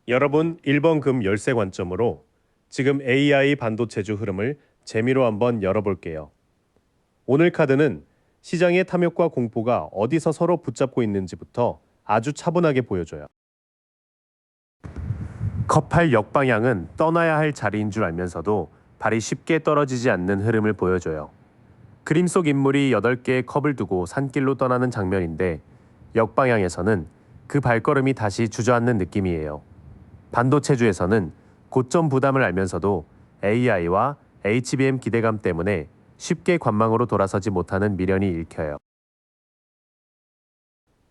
여러분, 1번 금 열쇠 관점으로 지금 AI 반도체주 흐름을 재미로 한번 열어볼게요. 오늘 카드는 시장의 탐욕과 공포가 어디서 서로 붙잡고 있는지부터 아주 차분하게 보여줘요. 컵할 역방향은 떠나야 할 자리인 줄 알면서도 발이 쉽게 떨어지지 않는 흐름을 보여줘요. 그림 속 인물이 8개의 컵을 두고 산길로 떠나는 장면인데 역방향에서는 그 발걸음이 다시 주저앉는 느낌이에요. 반도체주에서는 고점 부담을 알면서도 AI와 HBM 기대감 때문에 쉽게 관망으로 돌아서지 못하는 미련이 읽혀요.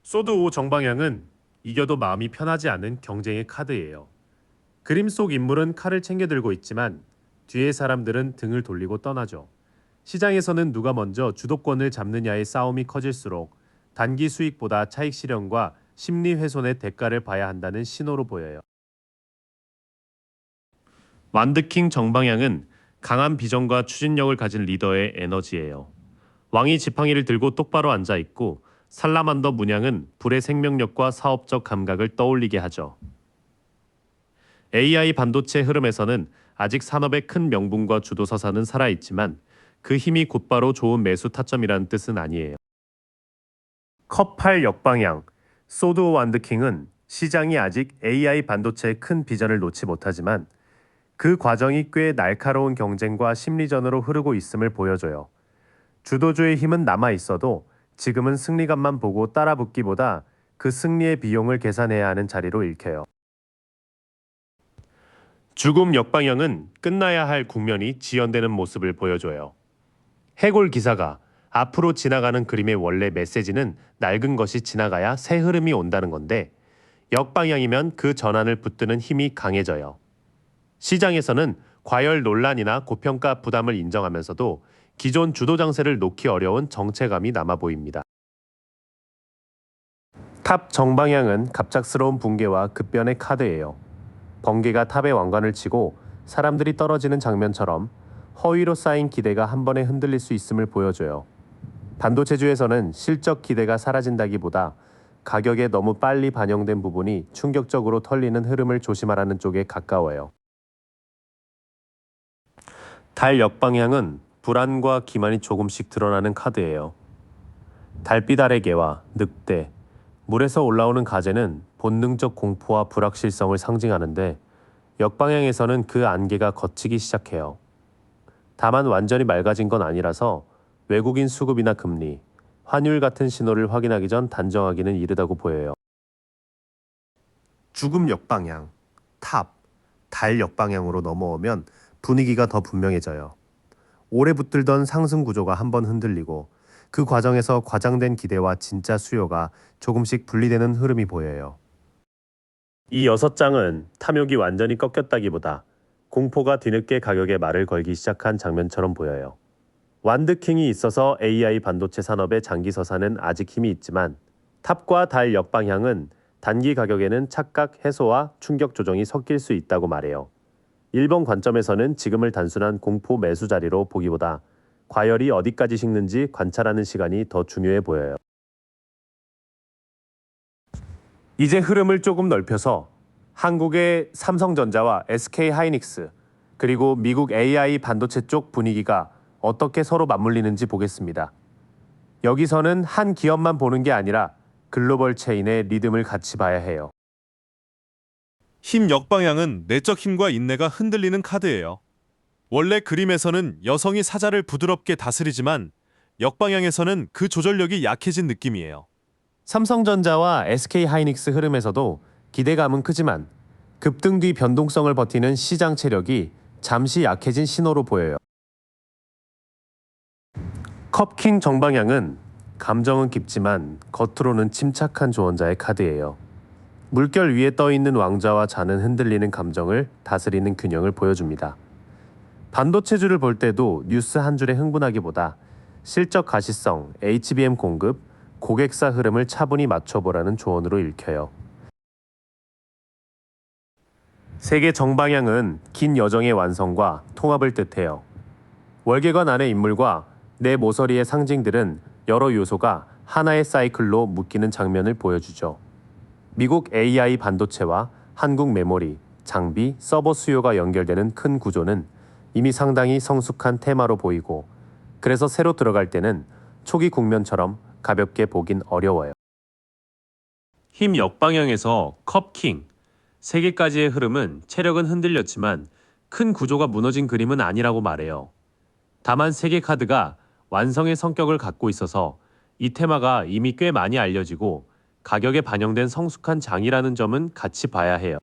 소드 5 정방향은 이겨도 마음이 편하지 않은 경쟁의 카드예요. 그림 속 인물은 칼을 챙겨 들고 있지만 뒤의 사람들은 등을 돌리고 떠나죠. 시장에서는 누가 먼저 주도권을 잡느냐의 싸움이 커질수록 단기 수익보다 차익 실현과 심리 훼손의 대가를 봐야 한다는 신호로 보여요. 완드킹 정방향은 강한 비전과 추진력을 가진 리더의 에너지예요. 왕이 지팡이를 들고 똑바로 앉아 있고 살라만더 문양은 불의 생명력과 사업적 감각을 떠올리게 하죠. AI 반도체 흐름에서는 아직 산업의 큰 명분과 주도 서사는 살아있지만 그 힘이 곧바로 좋은 매수 타점이라는 뜻은 아니에요. 컵8 역방향, 소드 완드킹은 시장이 아직 AI 반도체의 큰 비전을 놓지 못하지만 그 과정이 꽤 날카로운 경쟁과 심리전으로 흐르고 있음을 보여줘요. 주도주의 힘은 남아 있어도 지금은 승리감만 보고 따라붙기보다 그 승리의 비용을 계산해야 하는 자리로 읽혀요. 죽음 역방향은 끝나야 할 국면이 지연되는 모습을 보여줘요. 해골 기사가 앞으로 지나가는 그림의 원래 메시지는 낡은 것이 지나가야 새 흐름이 온다는 건데 역방향이면 그 전환을 붙드는 힘이 강해져요. 시장에서는 과열 논란이나 고평가 부담을 인정하면서도 기존 주도 장세를 놓기 어려운 정체감이 남아 보입니다. 탑 정방향은 갑작스러운 붕괴와 급변의 카드예요. 번개가 탑의 왕관을 치고 사람들이 떨어지는 장면처럼 허위로 쌓인 기대가 한 번에 흔들릴 수 있음을 보여줘요. 반도체주에서는 실적 기대가 사라진다기보다 가격에 너무 빨리 반영된 부분이 충격적으로 털리는 흐름을 조심하라는 쪽에 가까워요. 달 역방향은 불안과 기만이 조금씩 드러나는 카드예요. 달빛 아래 개와 늑대, 물에서 올라오는 가재는 본능적 공포와 불확실성을 상징하는데 역방향에서는 그 안개가 걷히기 시작해요. 다만 완전히 맑아진 건 아니라서 외국인 수급이나 금리, 환율 같은 신호를 확인하기 전 단정하기는 이르다고 보여요. 죽음 역방향, 탑, 달 역방향으로 넘어오면 분위기가 더 분명해져요. 오래 붙들던 상승 구조가 한번 흔들리고 그 과정에서 과장된 기대와 진짜 수요가 조금씩 분리되는 흐름이 보여요. 이 6장은 탐욕이 완전히 꺾였다기보다 공포가 뒤늦게 가격에 말을 걸기 시작한 장면처럼 보여요. 완드킹이 있어서 AI 반도체 산업의 장기 서사는 아직 힘이 있지만 탑과 달 역방향은 단기 가격에는 착각 해소와 충격 조정이 섞일 수 있다고 말해요. 1번 관점에서는 지금을 단순한 공포 매수 자리로 보기보다 과열이 어디까지 식는지 관찰하는 시간이 더 중요해 보여요. 이제 흐름을 조금 넓혀서 한국의 삼성전자와 SK하이닉스 그리고 미국 AI 반도체 쪽 분위기가 어떻게 서로 맞물리는지 보겠습니다. 여기서는 한 기업만 보는 게 아니라 글로벌 체인의 리듬을 같이 봐야 해요. 힘 역방향은 내적 힘과 인내가 흔들리는 카드예요. 원래 그림에서는 여성이 사자를 부드럽게 다스리지만 역방향에서는 그 조절력이 약해진 느낌이에요. 삼성전자와 SK하이닉스 흐름에서도 기대감은 크지만 급등 뒤 변동성을 버티는 시장 체력이 잠시 약해진 신호로 보여요. 컵킹 정방향은 감정은 깊지만 겉으로는 침착한 조언자의 카드예요. 물결 위에 떠있는 왕자와 자는 흔들리는 감정을 다스리는 균형을 보여줍니다. 반도체주를 볼 때도 뉴스 한 줄에 흥분하기보다 실적 가시성, HBM 공급, 고객사 흐름을 차분히 맞춰보라는 조언으로 읽혀요. 세계 정방향은 긴 여정의 완성과 통합을 뜻해요. 월계관 안의 인물과 내 모서리의 상징들은 여러 요소가 하나의 사이클로 묶이는 장면을 보여주죠. 미국 AI 반도체와 한국 메모리, 장비, 서버 수요가 연결되는 큰 구조는 이미 상당히 성숙한 테마로 보이고, 그래서 새로 들어갈 때는 초기 국면처럼 가볍게 보긴 어려워요. 힘 역방향에서 컵킹, 3개까지의 흐름은 체력은 흔들렸지만 큰 구조가 무너진 그림은 아니라고 말해요. 다만 3개 카드가 완성의 성격을 갖고 있어서 이 테마가 이미 꽤 많이 알려지고 가격에 반영된 성숙한 장이라는 점은 같이 봐야 해요.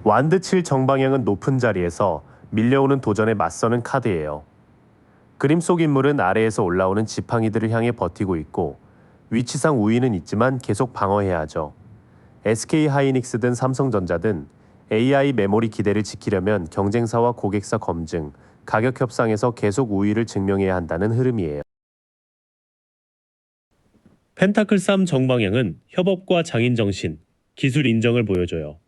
완드 7 정방향은 높은 자리에서 밀려오는 도전에 맞서는 카드예요. 그림 속 인물은 아래에서 올라오는 지팡이들을 향해 버티고 있고, 위치상 우위는 있지만 계속 방어해야 하죠. SK 하이닉스든 삼성전자든 AI 메모리 기대를 지키려면 경쟁사와 고객사 검증, 가격 협상에서 계속 우위를 증명해야 한다는 흐름이에요. 펜타클 3 정방향은 협업과 장인 정신, 기술 인정을 보여줘요.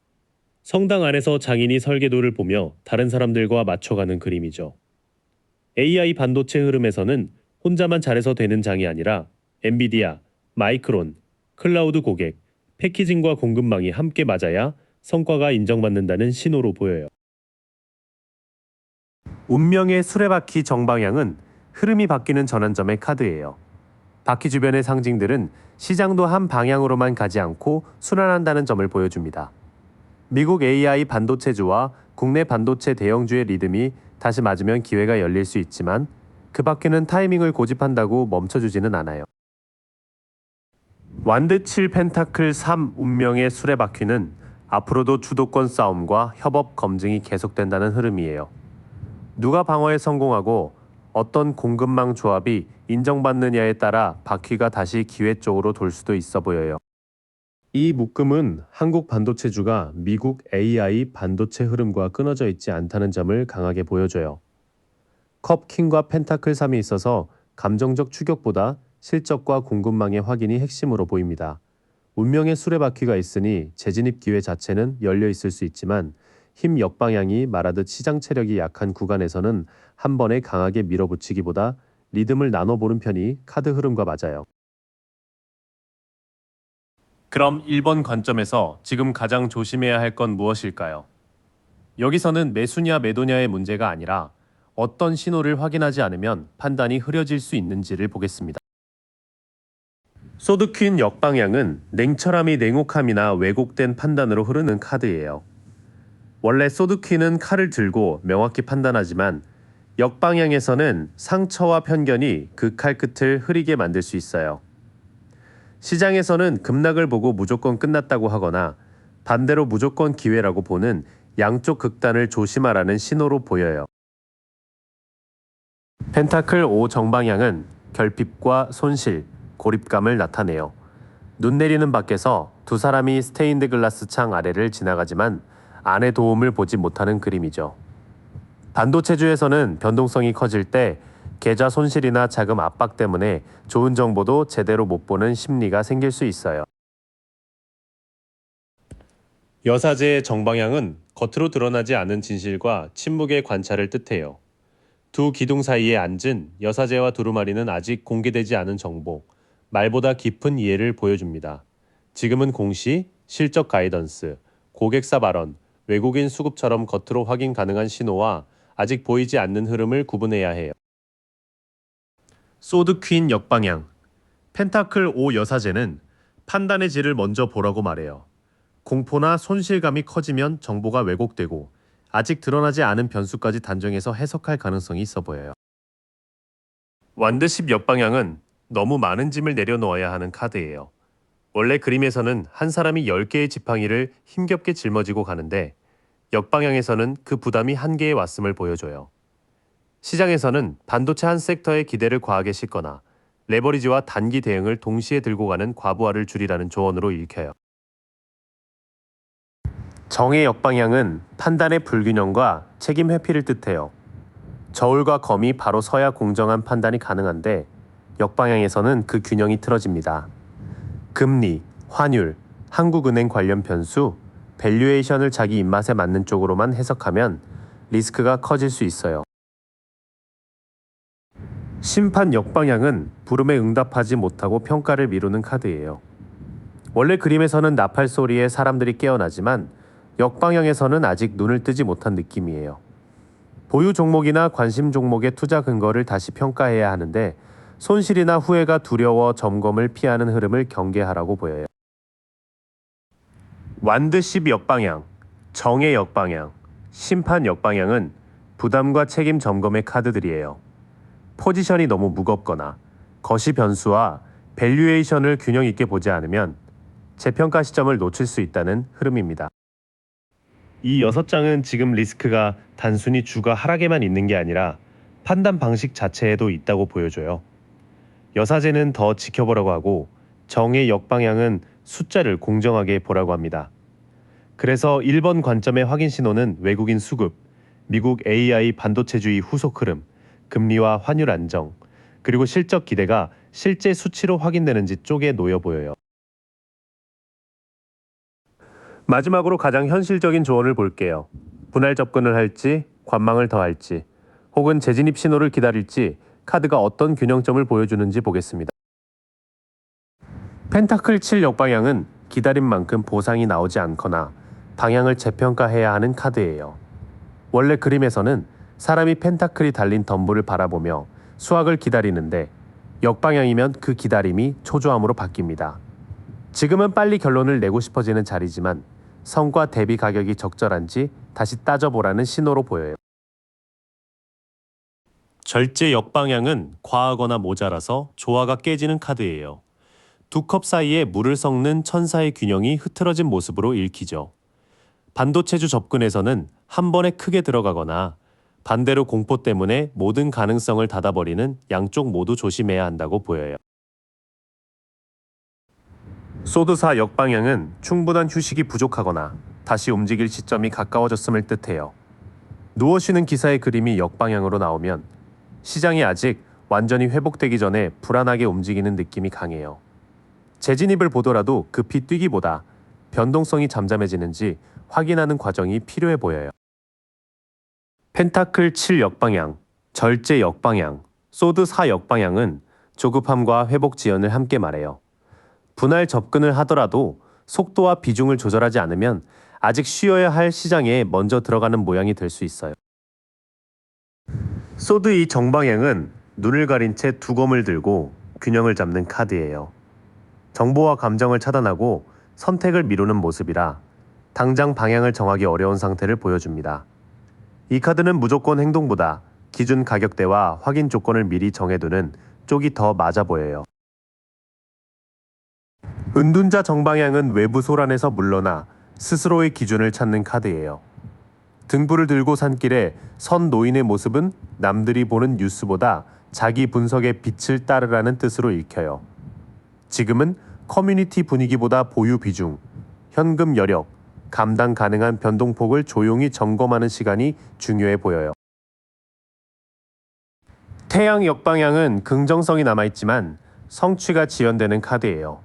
성당 안에서 장인이 설계도를 보며 다른 사람들과 맞춰가는 그림이죠. AI 반도체 흐름에서는 혼자만 잘해서 되는 장이 아니라 엔비디아, 마이크론, 클라우드 고객, 패키징과 공급망이 함께 맞아야 성과가 인정받는다는 신호로 보여요. 운명의 수레바퀴 정방향은 흐름이 바뀌는 전환점의 카드예요. 바퀴 주변의 상징들은 시장도 한 방향으로만 가지 않고 순환한다는 점을 보여줍니다. 미국 AI 반도체주와 국내 반도체 대형주의 리듬이 다시 맞으면 기회가 열릴 수 있지만, 그 밖에는 타이밍을 고집한다고 멈춰주지는 않아요. 완드 7 펜타클 3 운명의 수레바퀴는 앞으로도 주도권 싸움과 협업 검증이 계속된다는 흐름이에요. 누가 방어에 성공하고 어떤 공급망 조합이 인정받느냐에 따라 바퀴가 다시 기회 쪽으로 돌 수도 있어 보여요. 이 묶음은 한국 반도체주가 미국 AI 반도체 흐름과 끊어져 있지 않다는 점을 강하게 보여줘요. 컵킹과 펜타클 3이 있어서 감정적 추격보다 실적과 공급망의 확인이 핵심으로 보입니다. 운명의 수레바퀴가 있으니 재진입 기회 자체는 열려 있을 수 있지만, 힘 역방향이 말하듯 시장 체력이 약한 구간에서는 한 번에 강하게 밀어붙이기보다 리듬을 나눠보는 편이 카드 흐름과 맞아요. 그럼 1번 관점에서 지금 가장 조심해야 할 건 무엇일까요? 여기서는 매수냐 매도냐의 문제가 아니라 어떤 신호를 확인하지 않으면 판단이 흐려질 수 있는지를 보겠습니다. 소드퀸 역방향은 냉철함이 냉혹함이나 왜곡된 판단으로 흐르는 카드예요. 원래 소드퀸은 칼을 들고 명확히 판단하지만, 역방향에서는 상처와 편견이 그 칼 끝을 흐리게 만들 수 있어요. 시장에서는 급락을 보고 무조건 끝났다고 하거나 반대로 무조건 기회라고 보는 양쪽 극단을 조심하라는 신호로 보여요. 펜타클 5 정방향은 결핍과 손실, 고립감을 나타내요. 눈 내리는 밖에서 두 사람이 스테인드 글라스 창 아래를 지나가지만 안의 도움을 보지 못하는 그림이죠. 반도체주에서는 변동성이 커질 때 계좌 손실이나 자금 압박 때문에 좋은 정보도 제대로 못 보는 심리가 생길 수 있어요. 여사제의 정방향은 겉으로 드러나지 않은 진실과 침묵의 관찰을 뜻해요. 두 기둥 사이에 앉은 여사제와 두루마리는 아직 공개되지 않은 정보, 말보다 깊은 이해를 보여줍니다. 지금은 공시, 실적 가이던스, 고객사 발언, 외국인 수급처럼 겉으로 확인 가능한 신호와 아직 보이지 않는 흐름을 구분해야 해요. 소드 퀸 역방향. 펜타클 5 여사제는 판단의 질을 먼저 보라고 말해요. 공포나 손실감이 커지면 정보가 왜곡되고, 아직 드러나지 않은 변수까지 단정해서 해석할 가능성이 있어 보여요. 완드 10 역방향은 너무 많은 짐을 내려놓아야 하는 카드예요. 원래 그림에서는 한 사람이 10개의 지팡이를 힘겹게 짊어지고 가는데, 역방향에서는 그 부담이 한계에 왔음을 보여줘요. 시장에서는 반도체 한 섹터에 기대를 과하게 싣거나 레버리지와 단기 대응을 동시에 들고 가는 과부하를 줄이라는 조언으로 읽혀요. 정의 역방향은 판단의 불균형과 책임 회피를 뜻해요. 저울과 검이 바로 서야 공정한 판단이 가능한데, 역방향에서는 그 균형이 틀어집니다. 금리, 환율, 한국은행 관련 변수, 밸류에이션을 자기 입맛에 맞는 쪽으로만 해석하면 리스크가 커질 수 있어요. 심판 역방향은 부름에 응답하지 못하고 평가를 미루는 카드예요. 원래 그림에서는 나팔 소리에 사람들이 깨어나지만 역방향에서는 아직 눈을 뜨지 못한 느낌이에요. 보유 종목이나 관심 종목의 투자 근거를 다시 평가해야 하는데 손실이나 후회가 두려워 점검을 피하는 흐름을 경계하라고 보여요. 완드 10 역방향, 정의 역방향, 심판 역방향은 부담과 책임 점검의 카드들이에요. 포지션이 너무 무겁거나 거시 변수와 밸류에이션을 균형 있게 보지 않으면 재평가 시점을 놓칠 수 있다는 흐름입니다. 이 6장은 지금 리스크가 단순히 주가 하락에만 있는 게 아니라 판단 방식 자체에도 있다고 보여줘요. 여사제는 더 지켜보라고 하고 정의 역방향은 숫자를 공정하게 보라고 합니다. 그래서 1번 관점의 확인 신호는 외국인 수급, 미국 AI 반도체주의 후속 흐름, 금리와 환율 안정, 그리고 실적 기대가 실제 수치로 확인되는지 쪽에 놓여 보여요. 마지막으로 가장 현실적인 조언을 볼게요. 분할 접근을 할지, 관망을 더할지, 혹은 재진입 신호를 기다릴지 카드가 어떤 균형점을 보여주는지 보겠습니다. 펜타클 7 역방향은 기다린 만큼 보상이 나오지 않거나 방향을 재평가해야 하는 카드예요. 원래 그림에서는 사람이 펜타클이 달린 덤불을 바라보며 수확을 기다리는데 역방향이면 그 기다림이 초조함으로 바뀝니다. 지금은 빨리 결론을 내고 싶어지는 자리지만 성과 대비 가격이 적절한지 다시 따져보라는 신호로 보여요. 절제 역방향은 과하거나 모자라서 조화가 깨지는 카드예요. 두 컵 사이에 물을 섞는 천사의 균형이 흐트러진 모습으로 읽히죠. 반도체주 접근에서는 한 번에 크게 들어가거나 반대로 공포 때문에 모든 가능성을 닫아버리는 양쪽 모두 조심해야 한다고 보여요. 소드4 역방향은 충분한 휴식이 부족하거나 다시 움직일 시점이 가까워졌음을 뜻해요. 누워 쉬는 기사의 그림이 역방향으로 나오면 시장이 아직 완전히 회복되기 전에 불안하게 움직이는 느낌이 강해요. 재진입을 보더라도 급히 뛰기보다 변동성이 잠잠해지는지 확인하는 과정이 필요해 보여요. 펜타클 7 역방향, 절제 역방향, 소드 4 역방향은 조급함과 회복 지연을 함께 말해요. 분할 접근을 하더라도 속도와 비중을 조절하지 않으면 아직 쉬어야 할 시장에 먼저 들어가는 모양이 될 수 있어요. 소드 2 정방향은 눈을 가린 채 두검을 들고 균형을 잡는 카드예요. 정보와 감정을 차단하고 선택을 미루는 모습이라 당장 방향을 정하기 어려운 상태를 보여줍니다. 이 카드는 무조건 행동보다 기준 가격대와 확인 조건을 미리 정해두는 쪽이 더 맞아 보여요. 은둔자 정방향은 외부 소란에서 물러나 스스로의 기준을 찾는 카드예요. 등불을 들고 산길에 선 노인의 모습은 남들이 보는 뉴스보다 자기 분석의 빛을 따르라는 뜻으로 읽혀요. 지금은 커뮤니티 분위기보다 보유 비중, 현금 여력, 감당 가능한 변동폭을 조용히 점검하는 시간이 중요해 보여요. 태양 역방향은 긍정성이 남아있지만 성취가 지연되는 카드예요.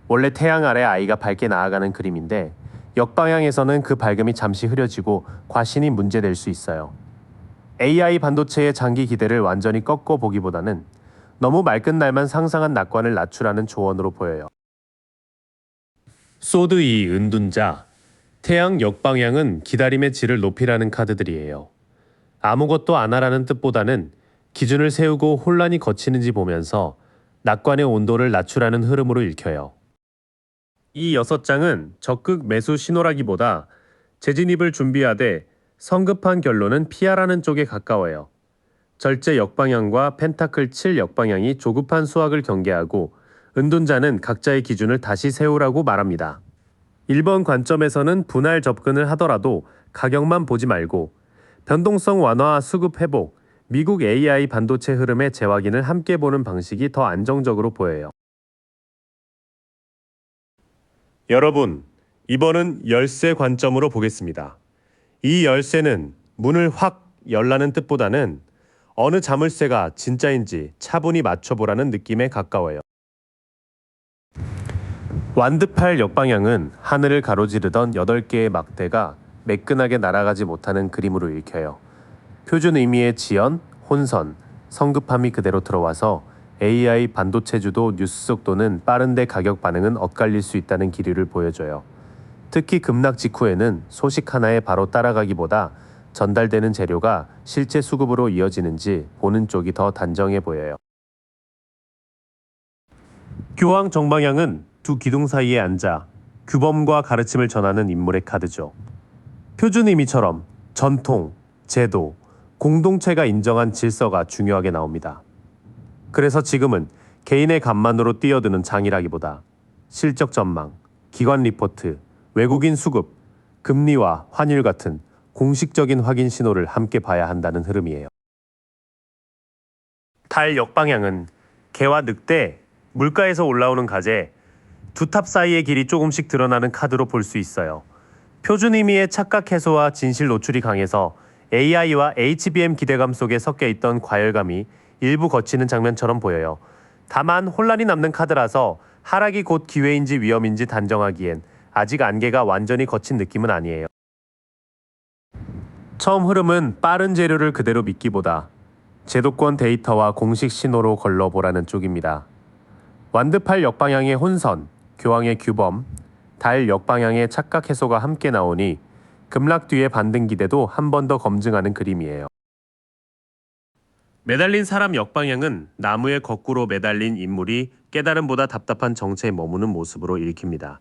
원래 태양 아래 아이가 밝게 나아가는 그림인데 역방향에서는 그 밝음이 잠시 흐려지고 과신이 문제될 수 있어요. AI 반도체의 장기 기대를 완전히 꺾어보기보다는 너무 맑은 날만 상상한 낙관을 낮추라는 조언으로 보여요. 소드 2 은둔자, 태양 역방향은 기다림의 질을 높이라는 카드들이에요. 아무것도 안 하라는 뜻보다는 기준을 세우고 혼란이 거치는지 보면서 낙관의 온도를 낮추라는 흐름으로 읽혀요. 이 6장은 적극 매수 신호라기보다 재진입을 준비하되 성급한 결론은 피하라는 쪽에 가까워요. 절제 역방향과 펜타클 7 역방향이 조급한 수확을 경계하고 은둔자는 각자의 기준을 다시 세우라고 말합니다. 1번 관점에서는 분할 접근을 하더라도 가격만 보지 말고 변동성 완화, 수급 회복, 미국 AI 반도체 흐름의 재확인을 함께 보는 방식이 더 안정적으로 보여요. 여러분, 이번은 열쇠 관점으로 보겠습니다. 이 열쇠는 문을 확 열라는 뜻보다는 어느 자물쇠가 진짜인지 차분히 맞춰보라는 느낌에 가까워요. 완드팔 역방향은 하늘을 가로지르던 8개의 막대가 매끈하게 날아가지 못하는 그림으로 읽혀요. 표준 의미의 지연, 혼선, 성급함이 그대로 들어와서 AI 반도체주도 뉴스 속도는 빠른데 가격 반응은 엇갈릴 수 있다는 기류를 보여줘요. 특히 급락 직후에는 소식 하나에 바로 따라가기보다 전달되는 재료가 실제 수급으로 이어지는지 보는 쪽이 더 단정해 보여요. 교황 정방향은 두 기둥 사이에 앉아 규범과 가르침을 전하는 인물의 카드죠. 표준 의미처럼 전통, 제도, 공동체가 인정한 질서가 중요하게 나옵니다. 그래서 지금은 개인의 간만으로 뛰어드는 장이라기보다 실적 전망, 기관 리포트, 외국인 수급, 금리와 환율 같은 공식적인 확인 신호를 함께 봐야 한다는 흐름이에요. 달 역방향은 개와 늑대, 물가에서 올라오는 가재, 두 탑 사이의 길이 조금씩 드러나는 카드로 볼 수 있어요. 표준 의미의 착각 해소와 진실 노출이 강해서 AI와 HBM 기대감 속에 섞여 있던 과열감이 일부 걷히는 장면처럼 보여요. 다만 혼란이 남는 카드라서 하락이 곧 기회인지 위험인지 단정하기엔 아직 안개가 완전히 걷힌 느낌은 아니에요. 처음 흐름은 빠른 재료를 그대로 믿기보다 제도권 데이터와 공식 신호로 걸러보라는 쪽입니다. 완드팔 역방향의 혼선, 교황의 규범, 달 역방향의 착각 해소가 함께 나오니 급락 뒤의 반등 기대도 한 번 더 검증하는 그림이에요. 매달린 사람 역방향은 나무에 거꾸로 매달린 인물이 깨달음보다 답답한 정체에 머무는 모습으로 읽힙니다.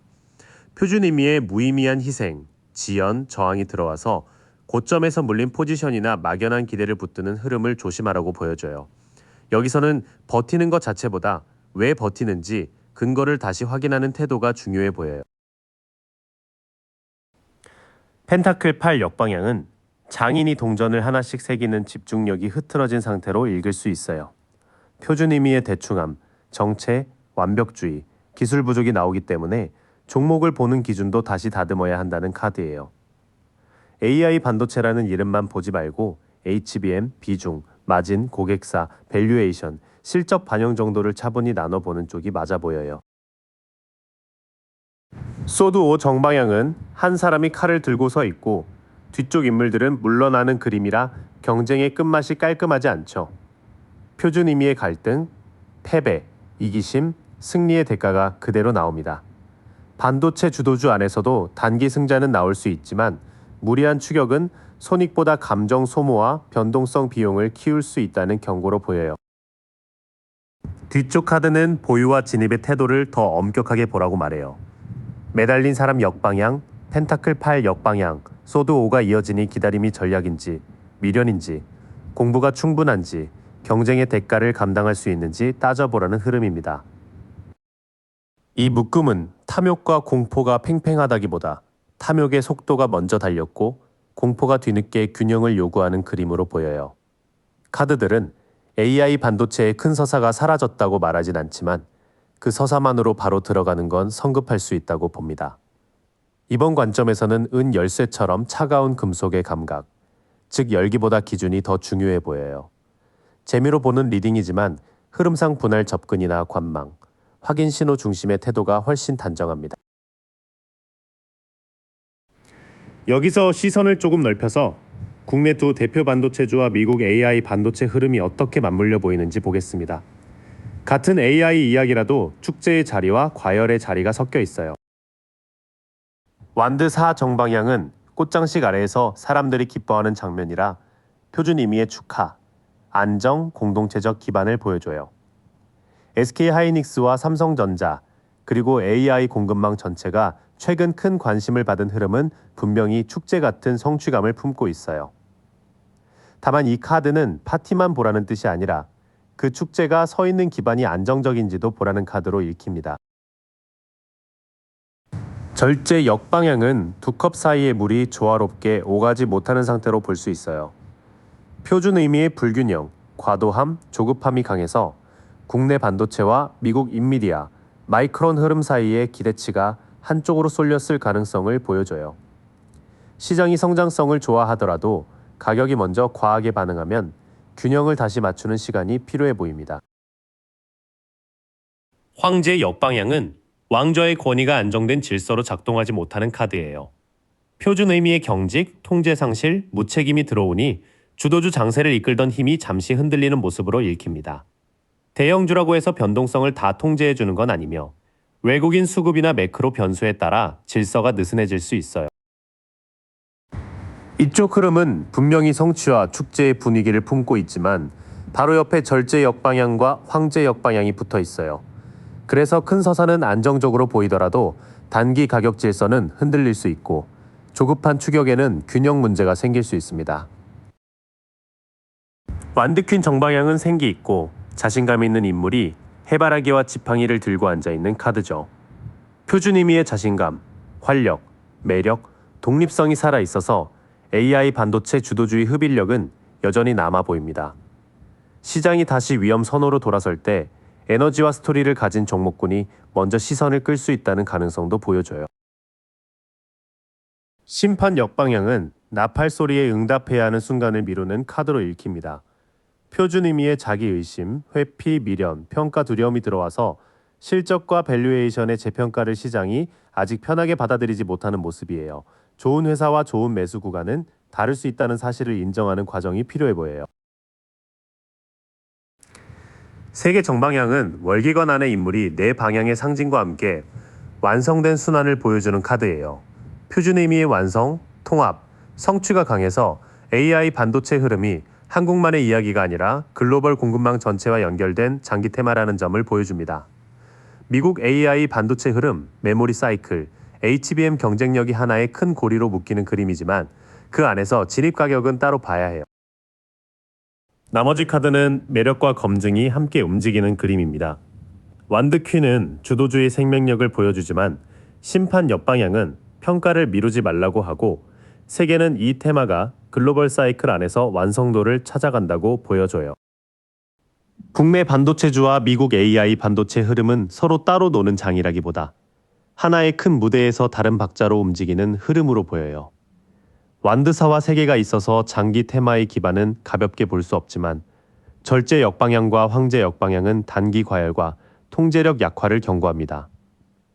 표준 의미의 무의미한 희생, 지연, 저항이 들어와서 고점에서 물린 포지션이나 막연한 기대를 붙드는 흐름을 조심하라고 보여줘요. 여기서는 버티는 것 자체보다 왜 버티는지 근거를 다시 확인하는 태도가 중요해 보여요. 펜타클 8 역방향은 장인이 동전을 하나씩 새기는 집중력이 흐트러진 상태로 읽을 수 있어요. 표준 의미의 대충함, 정체, 완벽주의, 기술 부족이 나오기 때문에 종목을 보는 기준도 다시 다듬어야 한다는 카드예요. AI 반도체라는 이름만 보지 말고 HBM, 비중, 마진, 고객사, 밸류에이션, 실적 반영 정도를 차분히 나눠보는 쪽이 맞아 보여요. 소드 5 정방향은 한 사람이 칼을 들고 서 있고 뒤쪽 인물들은 물러나는 그림이라 경쟁의 끝맛이 깔끔하지 않죠. 표준 의미의 갈등, 패배, 이기심, 승리의 대가가 그대로 나옵니다. 반도체 주도주 안에서도 단기 승자는 나올 수 있지만 무리한 추격은 손익보다 감정 소모와 변동성 비용을 키울 수 있다는 경고로 보여요. 뒤쪽 카드는 보유와 진입의 태도를 더 엄격하게 보라고 말해요. 매달린 사람 역방향, 펜타클 8 역방향, 소드 5가 이어지니 기다림이 전략인지, 미련인지, 공부가 충분한지, 경쟁의 대가를 감당할 수 있는지 따져보라는 흐름입니다. 이 묶음은 탐욕과 공포가 팽팽하다기보다 탐욕의 속도가 먼저 달렸고 공포가 뒤늦게 균형을 요구하는 그림으로 보여요. 카드들은 AI 반도체의 큰 서사가 사라졌다고 말하진 않지만 그 서사만으로 바로 들어가는 건 성급할 수 있다고 봅니다. 이번 관점에서는 은 열쇠처럼 차가운 금속의 감각, 즉 열기보다 기준이 더 중요해 보여요. 재미로 보는 리딩이지만 흐름상 분할 접근이나 관망, 확인 신호 중심의 태도가 훨씬 단정합니다. 여기서 시선을 조금 넓혀서 국내 두 대표 반도체주와 미국 AI 반도체 흐름이 어떻게 맞물려 보이는지 보겠습니다. 같은 AI 이야기라도 축제의 자리와 과열의 자리가 섞여 있어요. 완드 4 정방향은 꽃장식 아래에서 사람들이 기뻐하는 장면이라 표준 의미의 축하, 안정, 공동체적 기반을 보여줘요. SK하이닉스와 삼성전자, 그리고 AI 공급망 전체가 최근 큰 관심을 받은 흐름은 분명히 축제 같은 성취감을 품고 있어요. 다만 이 카드는 파티만 보라는 뜻이 아니라 그 축제가 서 있는 기반이 안정적인지도 보라는 카드로 읽힙니다. 절제 역방향은 두 컵 사이의 물이 조화롭게 오가지 못하는 상태로 볼 수 있어요. 표준 의미의 불균형, 과도함, 조급함이 강해서 국내 반도체와 미국 인미디아, 마이크론 흐름 사이의 기대치가 한쪽으로 쏠렸을 가능성을 보여줘요. 시장이 성장성을 좋아하더라도 가격이 먼저 과하게 반응하면 균형을 다시 맞추는 시간이 필요해 보입니다. 황제 역방향은 왕좌의 권위가 안정된 질서로 작동하지 못하는 카드예요. 표준 의미의 경직, 통제 상실, 무책임이 들어오니 주도주 장세를 이끌던 힘이 잠시 흔들리는 모습으로 읽힙니다. 대형주라고 해서 변동성을 다 통제해주는 건 아니며 외국인 수급이나 매크로 변수에 따라 질서가 느슨해질 수 있어요. 이쪽 흐름은 분명히 성취와 축제의 분위기를 품고 있지만 바로 옆에 절제 역방향과 황제 역방향이 붙어 있어요. 그래서 큰 서사는 안정적으로 보이더라도 단기 가격 질서는 흔들릴 수 있고 조급한 추격에는 균형 문제가 생길 수 있습니다. 완드퀸 정방향은 생기 있고 자신감 있는 인물이 해바라기와 지팡이를 들고 앉아있는 카드죠. 표준 의미의 자신감, 활력, 매력, 독립성이 살아있어서 AI 반도체 주도주의 흡입력은 여전히 남아 보입니다. 시장이 다시 위험 선호로 돌아설 때 에너지와 스토리를 가진 종목군이 먼저 시선을 끌 수 있다는 가능성도 보여줘요. 심판 역방향은 나팔 소리에 응답해야 하는 순간을 미루는 카드로 읽힙니다. 표준 의미의 자기의심, 회피, 미련, 평가 두려움이 들어와서 실적과 밸류에이션의 재평가를 시장이 아직 편하게 받아들이지 못하는 모습이에요. 좋은 회사와 좋은 매수 구간은 다를 수 있다는 사실을 인정하는 과정이 필요해 보여요. 세계 정방향은 월기관 안의 인물이 내 방향의 상징과 함께 완성된 순환을 보여주는 카드예요. 표준 의미의 완성, 통합, 성취가 강해서 AI 반도체 흐름이 한국만의 이야기가 아니라 글로벌 공급망 전체와 연결된 장기 테마라는 점을 보여줍니다. 미국 AI 반도체 흐름, 메모리 사이클, HBM 경쟁력이 하나의 큰 고리로 묶이는 그림이지만 그 안에서 진입 가격은 따로 봐야 해요. 나머지 카드는 매력과 검증이 함께 움직이는 그림입니다. 완드 퀸은 주도주의 생명력을 보여주지만 심판 역방향은 평가를 미루지 말라고 하고 세계는 이 테마가 글로벌 사이클 안에서 완성도를 찾아간다고 보여줘요. 국내 반도체주와 미국 AI 반도체 흐름은 서로 따로 노는 장이라기보다 하나의 큰 무대에서 다른 박자로 움직이는 흐름으로 보여요. 완드사와 세계가 있어서 장기 테마의 기반은 가볍게 볼 수 없지만 절제 역방향과 황제 역방향은 단기 과열과 통제력 약화를 경고합니다.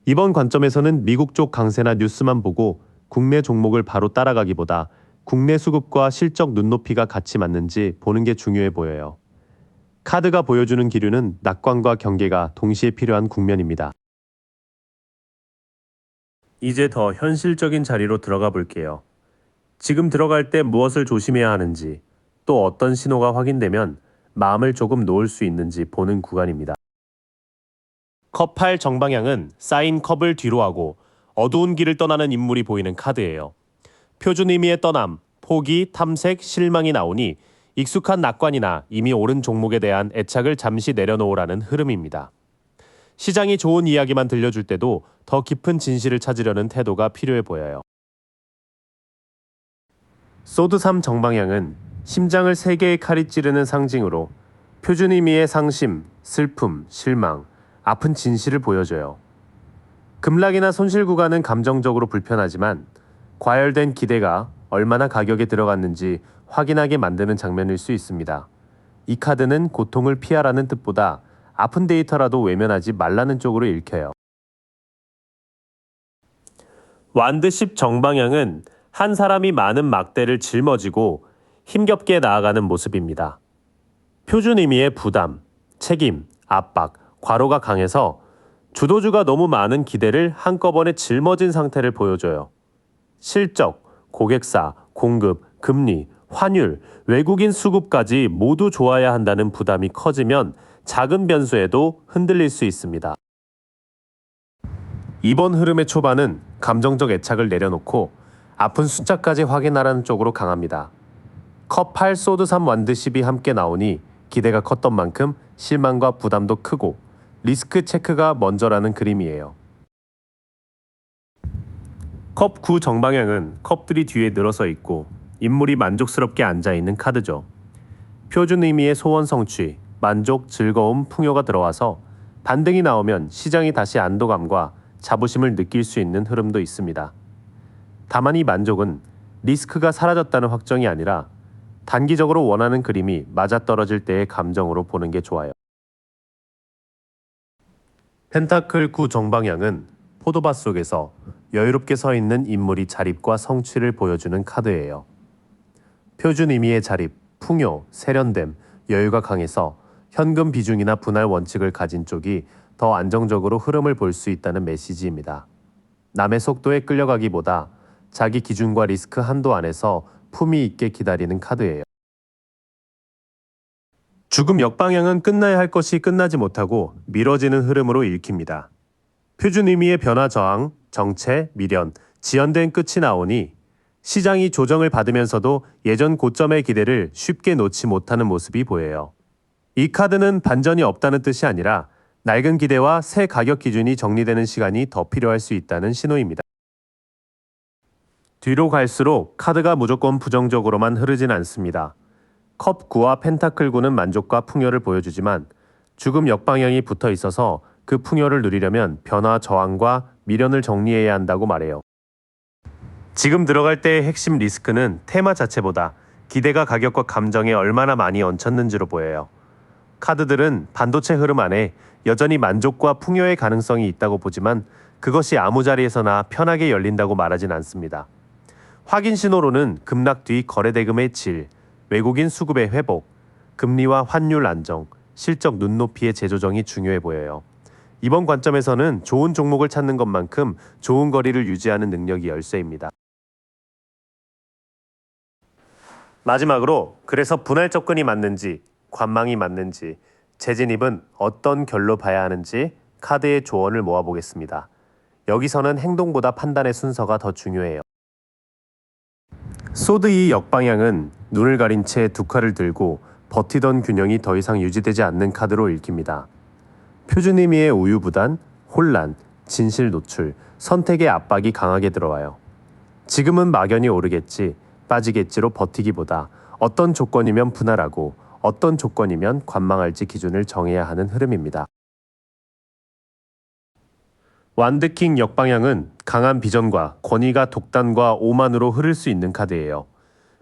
이번 관점에서는 미국 쪽 강세나 뉴스만 보고 국내 종목을 바로 따라가기보다 국내 수급과 실적 눈높이가 같이 맞는지 보는 게 중요해 보여요. 카드가 보여주는 기류는 낙관과 경계가 동시에 필요한 국면입니다. 이제 더 현실적인 자리로 들어가 볼게요. 지금 들어갈 때 무엇을 조심해야 하는지, 또 어떤 신호가 확인되면 마음을 조금 놓을 수 있는지 보는 구간입니다. 컵 8 정방향은 쌓인 컵을 뒤로 하고 어두운 길을 떠나는 인물이 보이는 카드예요. 표준 의미의 떠남, 포기, 탐색, 실망이 나오니 익숙한 낙관이나 이미 오른 종목에 대한 애착을 잠시 내려놓으라는 흐름입니다. 시장이 좋은 이야기만 들려줄 때도 더 깊은 진실을 찾으려는 태도가 필요해 보여요. 소드 3 정방향은 심장을 3개의 칼이 찌르는 상징으로 표준 의미의 상심, 슬픔, 실망, 아픈 진실을 보여줘요. 급락이나 손실 구간은 감정적으로 불편하지만 과열된 기대가 얼마나 가격에 들어갔는지 확인하게 만드는 장면일 수 있습니다. 이 카드는 고통을 피하라는 뜻보다 아픈 데이터라도 외면하지 말라는 쪽으로 읽혀요. 완드 10 정방향은 한 사람이 많은 막대를 짊어지고 힘겹게 나아가는 모습입니다. 표준 의미의 부담, 책임, 압박, 과로가 강해서 주도주가 너무 많은 기대를 한꺼번에 짊어진 상태를 보여줘요. 실적, 고객사, 공급, 금리, 환율, 외국인 수급까지 모두 좋아야 한다는 부담이 커지면 작은 변수에도 흔들릴 수 있습니다. 이번 흐름의 초반은 감정적 애착을 내려놓고 아픈 숫자까지 확인하라는 쪽으로 강합니다. 컵 8 소드 3 완드 10이 함께 나오니 기대가 컸던 만큼 실망과 부담도 크고 리스크 체크가 먼저라는 그림이에요. 컵 9 정방향은 컵들이 뒤에 늘어서 있고 인물이 만족스럽게 앉아있는 카드죠. 표준 의미의 소원 성취, 만족, 즐거움, 풍요가 들어와서 반등이 나오면 시장이 다시 안도감과 자부심을 느낄 수 있는 흐름도 있습니다. 다만 이 만족은 리스크가 사라졌다는 확정이 아니라 단기적으로 원하는 그림이 맞아떨어질 때의 감정으로 보는 게 좋아요. 펜타클 9 정방향은 포도밭 속에서 여유롭게 서 있는 인물이 자립과 성취를 보여주는 카드예요. 표준 의미의 자립, 풍요, 세련됨, 여유가 강해서 현금 비중이나 분할 원칙을 가진 쪽이 더 안정적으로 흐름을 볼 수 있다는 메시지입니다. 남의 속도에 끌려가기보다 자기 기준과 리스크 한도 안에서 품위 있게 기다리는 카드예요. 죽음 역방향은 끝나야 할 것이 끝나지 못하고 미뤄지는 흐름으로 읽힙니다. 표준 의미의 변화 저항, 정체, 미련, 지연된 끝이 나오니 시장이 조정을 받으면서도 예전 고점의 기대를 쉽게 놓지 못하는 모습이 보여요. 이 카드는 반전이 없다는 뜻이 아니라 낡은 기대와 새 가격 기준이 정리되는 시간이 더 필요할 수 있다는 신호입니다. 뒤로 갈수록 카드가 무조건 부정적으로만 흐르진 않습니다. 컵 9와 펜타클 9는 만족과 풍요를 보여주지만 죽음 역방향이 붙어 있어서 그 풍요를 누리려면 변화 저항과 미련을 정리해야 한다고 말해요. 지금 들어갈 때의 핵심 리스크는 테마 자체보다 기대가 가격과 감정에 얼마나 많이 얹혔는지로 보여요. 카드들은 반도체 흐름 안에 여전히 만족과 풍요의 가능성이 있다고 보지만 그것이 아무 자리에서나 편하게 열린다고 말하진 않습니다. 확인 신호로는 급락 뒤 거래대금의 질, 외국인 수급의 회복, 금리와 환율 안정, 실적 눈높이의 재조정이 중요해 보여요. 이번 관점에서는 좋은 종목을 찾는 것만큼 좋은 거리를 유지하는 능력이 열쇠입니다. 마지막으로 그래서 분할 접근이 맞는지, 관망이 맞는지, 재진입은 어떤 결로 봐야 하는지 카드의 조언을 모아보겠습니다. 여기서는 행동보다 판단의 순서가 더 중요해요. 소드 2 역방향은 눈을 가린 채 두 칼을 들고 버티던 균형이 더 이상 유지되지 않는 카드로 읽힙니다. 표준 의미의 우유부단, 혼란, 진실 노출, 선택의 압박이 강하게 들어와요. 지금은 막연히 오르겠지, 빠지겠지로 버티기보다 어떤 조건이면 분할하고 어떤 조건이면 관망할지 기준을 정해야 하는 흐름입니다. 완드킹 역방향은 강한 비전과 권위가 독단과 오만으로 흐를 수 있는 카드예요.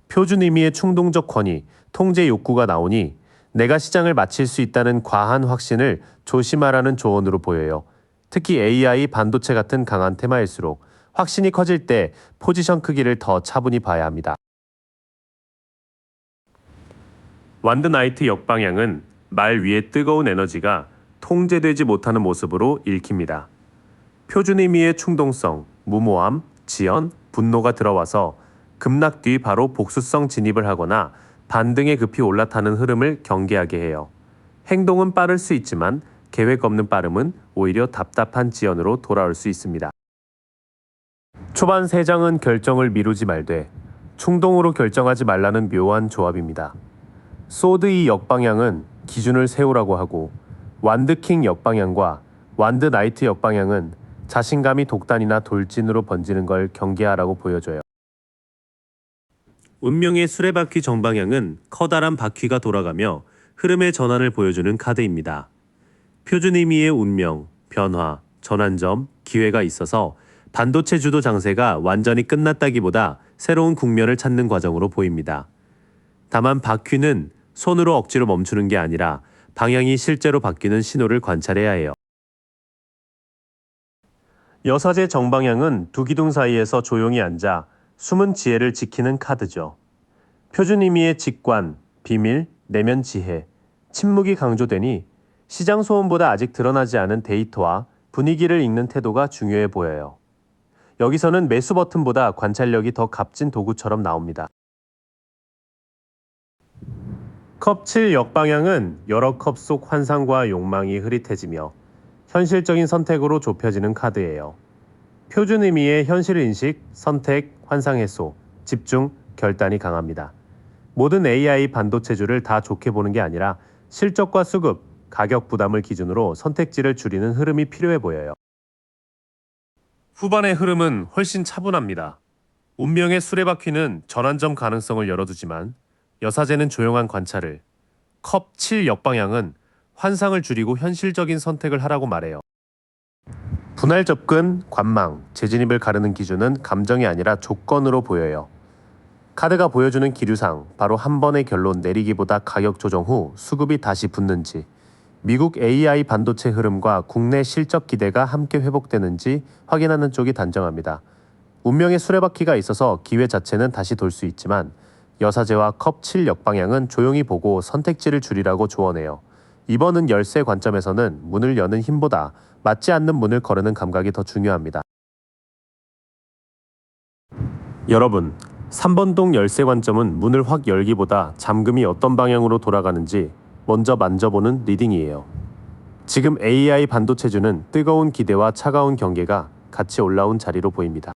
표준 의미의 충동적 권위, 통제 욕구가 나오니 내가 시장을 마칠 수 있다는 과한 확신을 조심하라는 조언으로 보여요. 특히 AI, 반도체 같은 강한 테마일수록 확신이 커질 때 포지션 크기를 더 차분히 봐야 합니다. 완드 나이트 역방향은 말 위에 뜨거운 에너지가 통제되지 못하는 모습으로 읽힙니다. 표준 의미의 충동성, 무모함, 지연, 분노가 들어와서 급락 뒤 바로 복수성 진입을 하거나 반등에 급히 올라타는 흐름을 경계하게 해요. 행동은 빠를 수 있지만 계획 없는 빠름은 오히려 답답한 지연으로 돌아올 수 있습니다. 초반 세 장은 결정을 미루지 말되 충동으로 결정하지 말라는 묘한 조합입니다. 소드 2 역방향은 기준을 세우라고 하고 완드킹 역방향과 완드 나이트 역방향은 자신감이 독단이나 돌진으로 번지는 걸 경계하라고 보여줘요. 운명의 수레바퀴 정방향은 커다란 바퀴가 돌아가며 흐름의 전환을 보여주는 카드입니다. 표준 의미의 운명, 변화, 전환점, 기회가 있어서 반도체 주도 장세가 완전히 끝났다기보다 새로운 국면을 찾는 과정으로 보입니다. 다만 바퀴는 손으로 억지로 멈추는 게 아니라 방향이 실제로 바뀌는 신호를 관찰해야 해요. 여사제 정방향은 두 기둥 사이에서 조용히 앉아 숨은 지혜를 지키는 카드죠. 표준 의미의 직관, 비밀, 내면 지혜, 침묵이 강조되니 시장 소음보다 아직 드러나지 않은 데이터와 분위기를 읽는 태도가 중요해 보여요. 여기서는 매수 버튼보다 관찰력이 더 값진 도구처럼 나옵니다. 컵 7 역방향은 여러 컵 속 환상과 욕망이 흐릿해지며 현실적인 선택으로 좁혀지는 카드예요. 표준 의미의 현실인식, 선택, 환상 해소, 집중, 결단이 강합니다. 모든 AI 반도체주를 다 좋게 보는 게 아니라 실적과 수급, 가격 부담을 기준으로 선택지를 줄이는 흐름이 필요해 보여요. 후반의 흐름은 훨씬 차분합니다. 운명의 수레바퀴는 전환점 가능성을 열어두지만 여사제는 조용한 관찰을, 컵 7 역방향은 환상을 줄이고 현실적인 선택을 하라고 말해요. 분할 접근, 관망, 재진입을 가르는 기준은 감정이 아니라 조건으로 보여요. 카드가 보여주는 기류상 바로 한 번의 결론 내리기보다 가격 조정 후 수급이 다시 붙는지, 미국 AI 반도체 흐름과 국내 실적 기대가 함께 회복되는지 확인하는 쪽이 단정합니다. 운명의 수레바퀴가 있어서 기회 자체는 다시 돌 수 있지만 여사제와 컵 7 역방향은 조용히 보고 선택지를 줄이라고 조언해요. 이번은 열쇠 관점에서는 문을 여는 힘보다 맞지 않는 문을 거르는 감각이 더 중요합니다. 여러분, 3번 동 열쇠 관점은 문을 확 열기보다 잠금이 어떤 방향으로 돌아가는지 먼저 만져보는 리딩이에요. 지금 AI 반도체주는 뜨거운 기대와 차가운 경계가 같이 올라온 자리로 보입니다.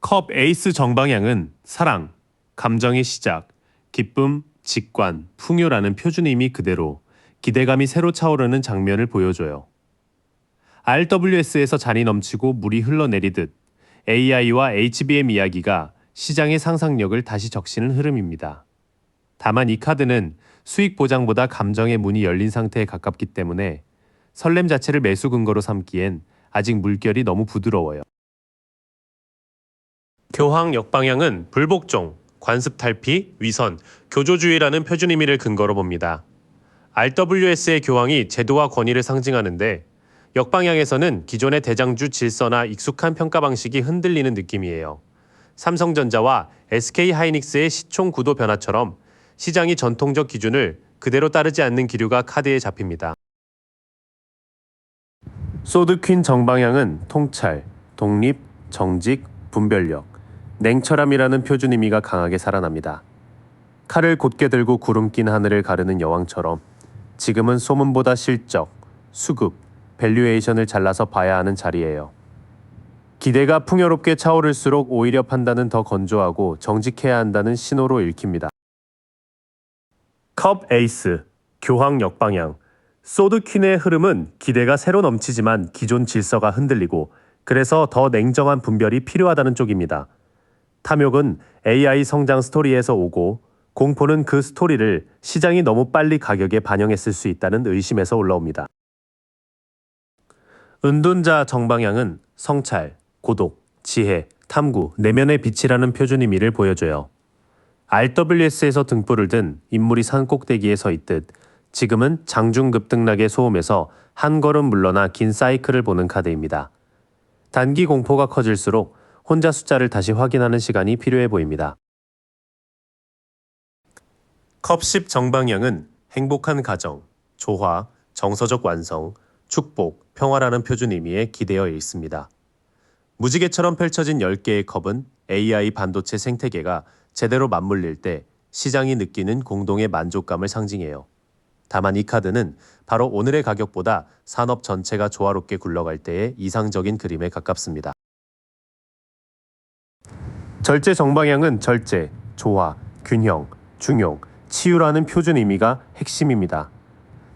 컵 에이스 정방향은 사랑, 감정의 시작, 기쁨, 직관, 풍요라는 표준 의미 그대로 기대감이 새로 차오르는 장면을 보여줘요. RWS에서 잔이 넘치고 물이 흘러내리듯 AI와 HBM 이야기가 시장의 상상력을 다시 적시는 흐름입니다. 다만 이 카드는 수익 보장보다 감정의 문이 열린 상태에 가깝기 때문에 설렘 자체를 매수 근거로 삼기엔 아직 물결이 너무 부드러워요. 교황 역방향은 불복종, 관습 탈피, 위선, 교조주의라는 표준 의미를 근거로 봅니다. RWS의 교황이 제도와 권위를 상징하는데 역방향에서는 기존의 대장주 질서나 익숙한 평가 방식이 흔들리는 느낌이에요. 삼성전자와 SK하이닉스의 시총 구도 변화처럼 시장이 전통적 기준을 그대로 따르지 않는 기류가 카드에 잡힙니다. 소드퀸 정방향은 통찰, 독립, 정직, 분별력, 냉철함이라는 표준 의미가 강하게 살아납니다. 칼을 곧게 들고 구름 낀 하늘을 가르는 여왕처럼 지금은 소문보다 실적, 수급, 밸류에이션을 잘라서 봐야 하는 자리예요. 기대가 풍요롭게 차오를수록 오히려 판단은 더 건조하고 정직해야 한다는 신호로 읽힙니다. 컵 에이스, 교황 역방향, 소드퀸의 흐름은 기대가 새로 넘치지만 기존 질서가 흔들리고 그래서 더 냉정한 분별이 필요하다는 쪽입니다. 탐욕은 AI 성장 스토리에서 오고 공포는 그 스토리를 시장이 너무 빨리 가격에 반영했을 수 있다는 의심에서 올라옵니다. 은둔자 정방향은 성찰, 고독, 지혜, 탐구, 내면의 빛이라는 표준 의미를 보여줘요. RWS에서 등불을 든 인물이 산 꼭대기에 서 있듯 지금은 장중급등락의 소음에서 한 걸음 물러나 긴 사이클을 보는 카드입니다. 단기 공포가 커질수록 혼자 숫자를 다시 확인하는 시간이 필요해 보입니다. 컵 10 정방향은 행복한 가정, 조화, 정서적 완성, 축복, 평화라는 표준 의미에 기대어 있습니다. 무지개처럼 펼쳐진 10개의 컵은 AI 반도체 생태계가 제대로 맞물릴 때 시장이 느끼는 공동의 만족감을 상징해요. 다만 이 카드는 바로 오늘의 가격보다 산업 전체가 조화롭게 굴러갈 때의 이상적인 그림에 가깝습니다. 절제 정방향은 절제, 조화, 균형, 중용, 치유라는 표준 의미가 핵심입니다.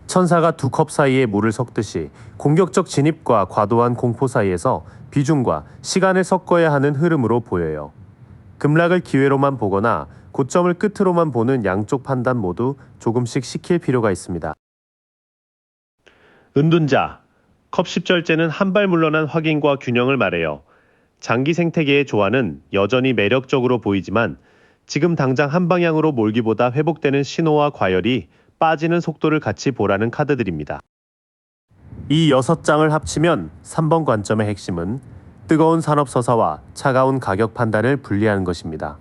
천사가 두 컵 사이에 물을 섞듯이 공격적 진입과 과도한 공포 사이에서 비중과 시간을 섞어야 하는 흐름으로 보여요. 급락을 기회로만 보거나 고점을 끝으로만 보는 양쪽 판단 모두 조금씩 시킬 필요가 있습니다. 은둔자, 컵 10절제는 한 발 물러난 확인과 균형을 말해요. 장기 생태계의 조화는 여전히 매력적으로 보이지만 지금 당장 한 방향으로 몰기보다 회복되는 신호와 과열이 빠지는 속도를 같이 보라는 카드들입니다. 이 6장을 합치면 3번 관점의 핵심은 뜨거운 산업 서사와 차가운 가격 판단을 분리하는 것입니다.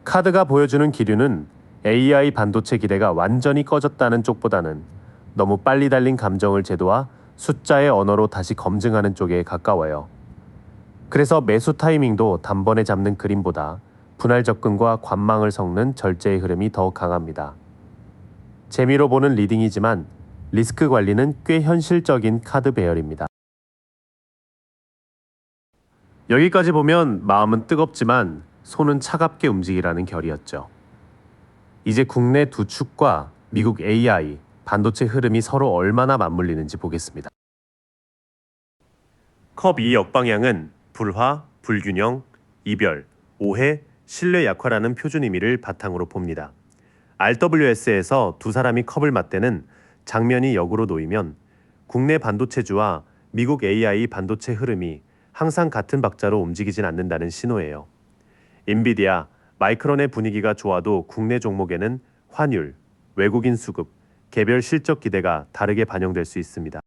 카드가 보여주는 기류는 AI 반도체 기대가 완전히 꺼졌다는 쪽보다는 너무 빨리 달린 감정을 제도와 숫자의 언어로 다시 검증하는 쪽에 가까워요. 그래서 매수 타이밍도 단번에 잡는 그림보다 분할 접근과 관망을 섞는 절제의 흐름이 더 강합니다. 재미로 보는 리딩이지만 리스크 관리는 꽤 현실적인 카드 배열입니다. 여기까지 보면 마음은 뜨겁지만 손은 차갑게 움직이라는 결이었죠. 이제 국내 두 축과 미국 AI, 반도체 흐름이 서로 얼마나 맞물리는지 보겠습니다. 컵 2 역방향은 불화, 불균형, 이별, 오해, 신뢰 약화라는 표준 의미를 바탕으로 봅니다. RWS에서 두 사람이 컵을 맞대는 장면이 역으로 놓이면 국내 반도체주와 미국 AI 반도체 흐름이 항상 같은 박자로 움직이진 않는다는 신호예요. 인비디아, 마이크론의 분위기가 좋아도 국내 종목에는 환율, 외국인 수급, 개별 실적 기대가 다르게 반영될 수 있습니다.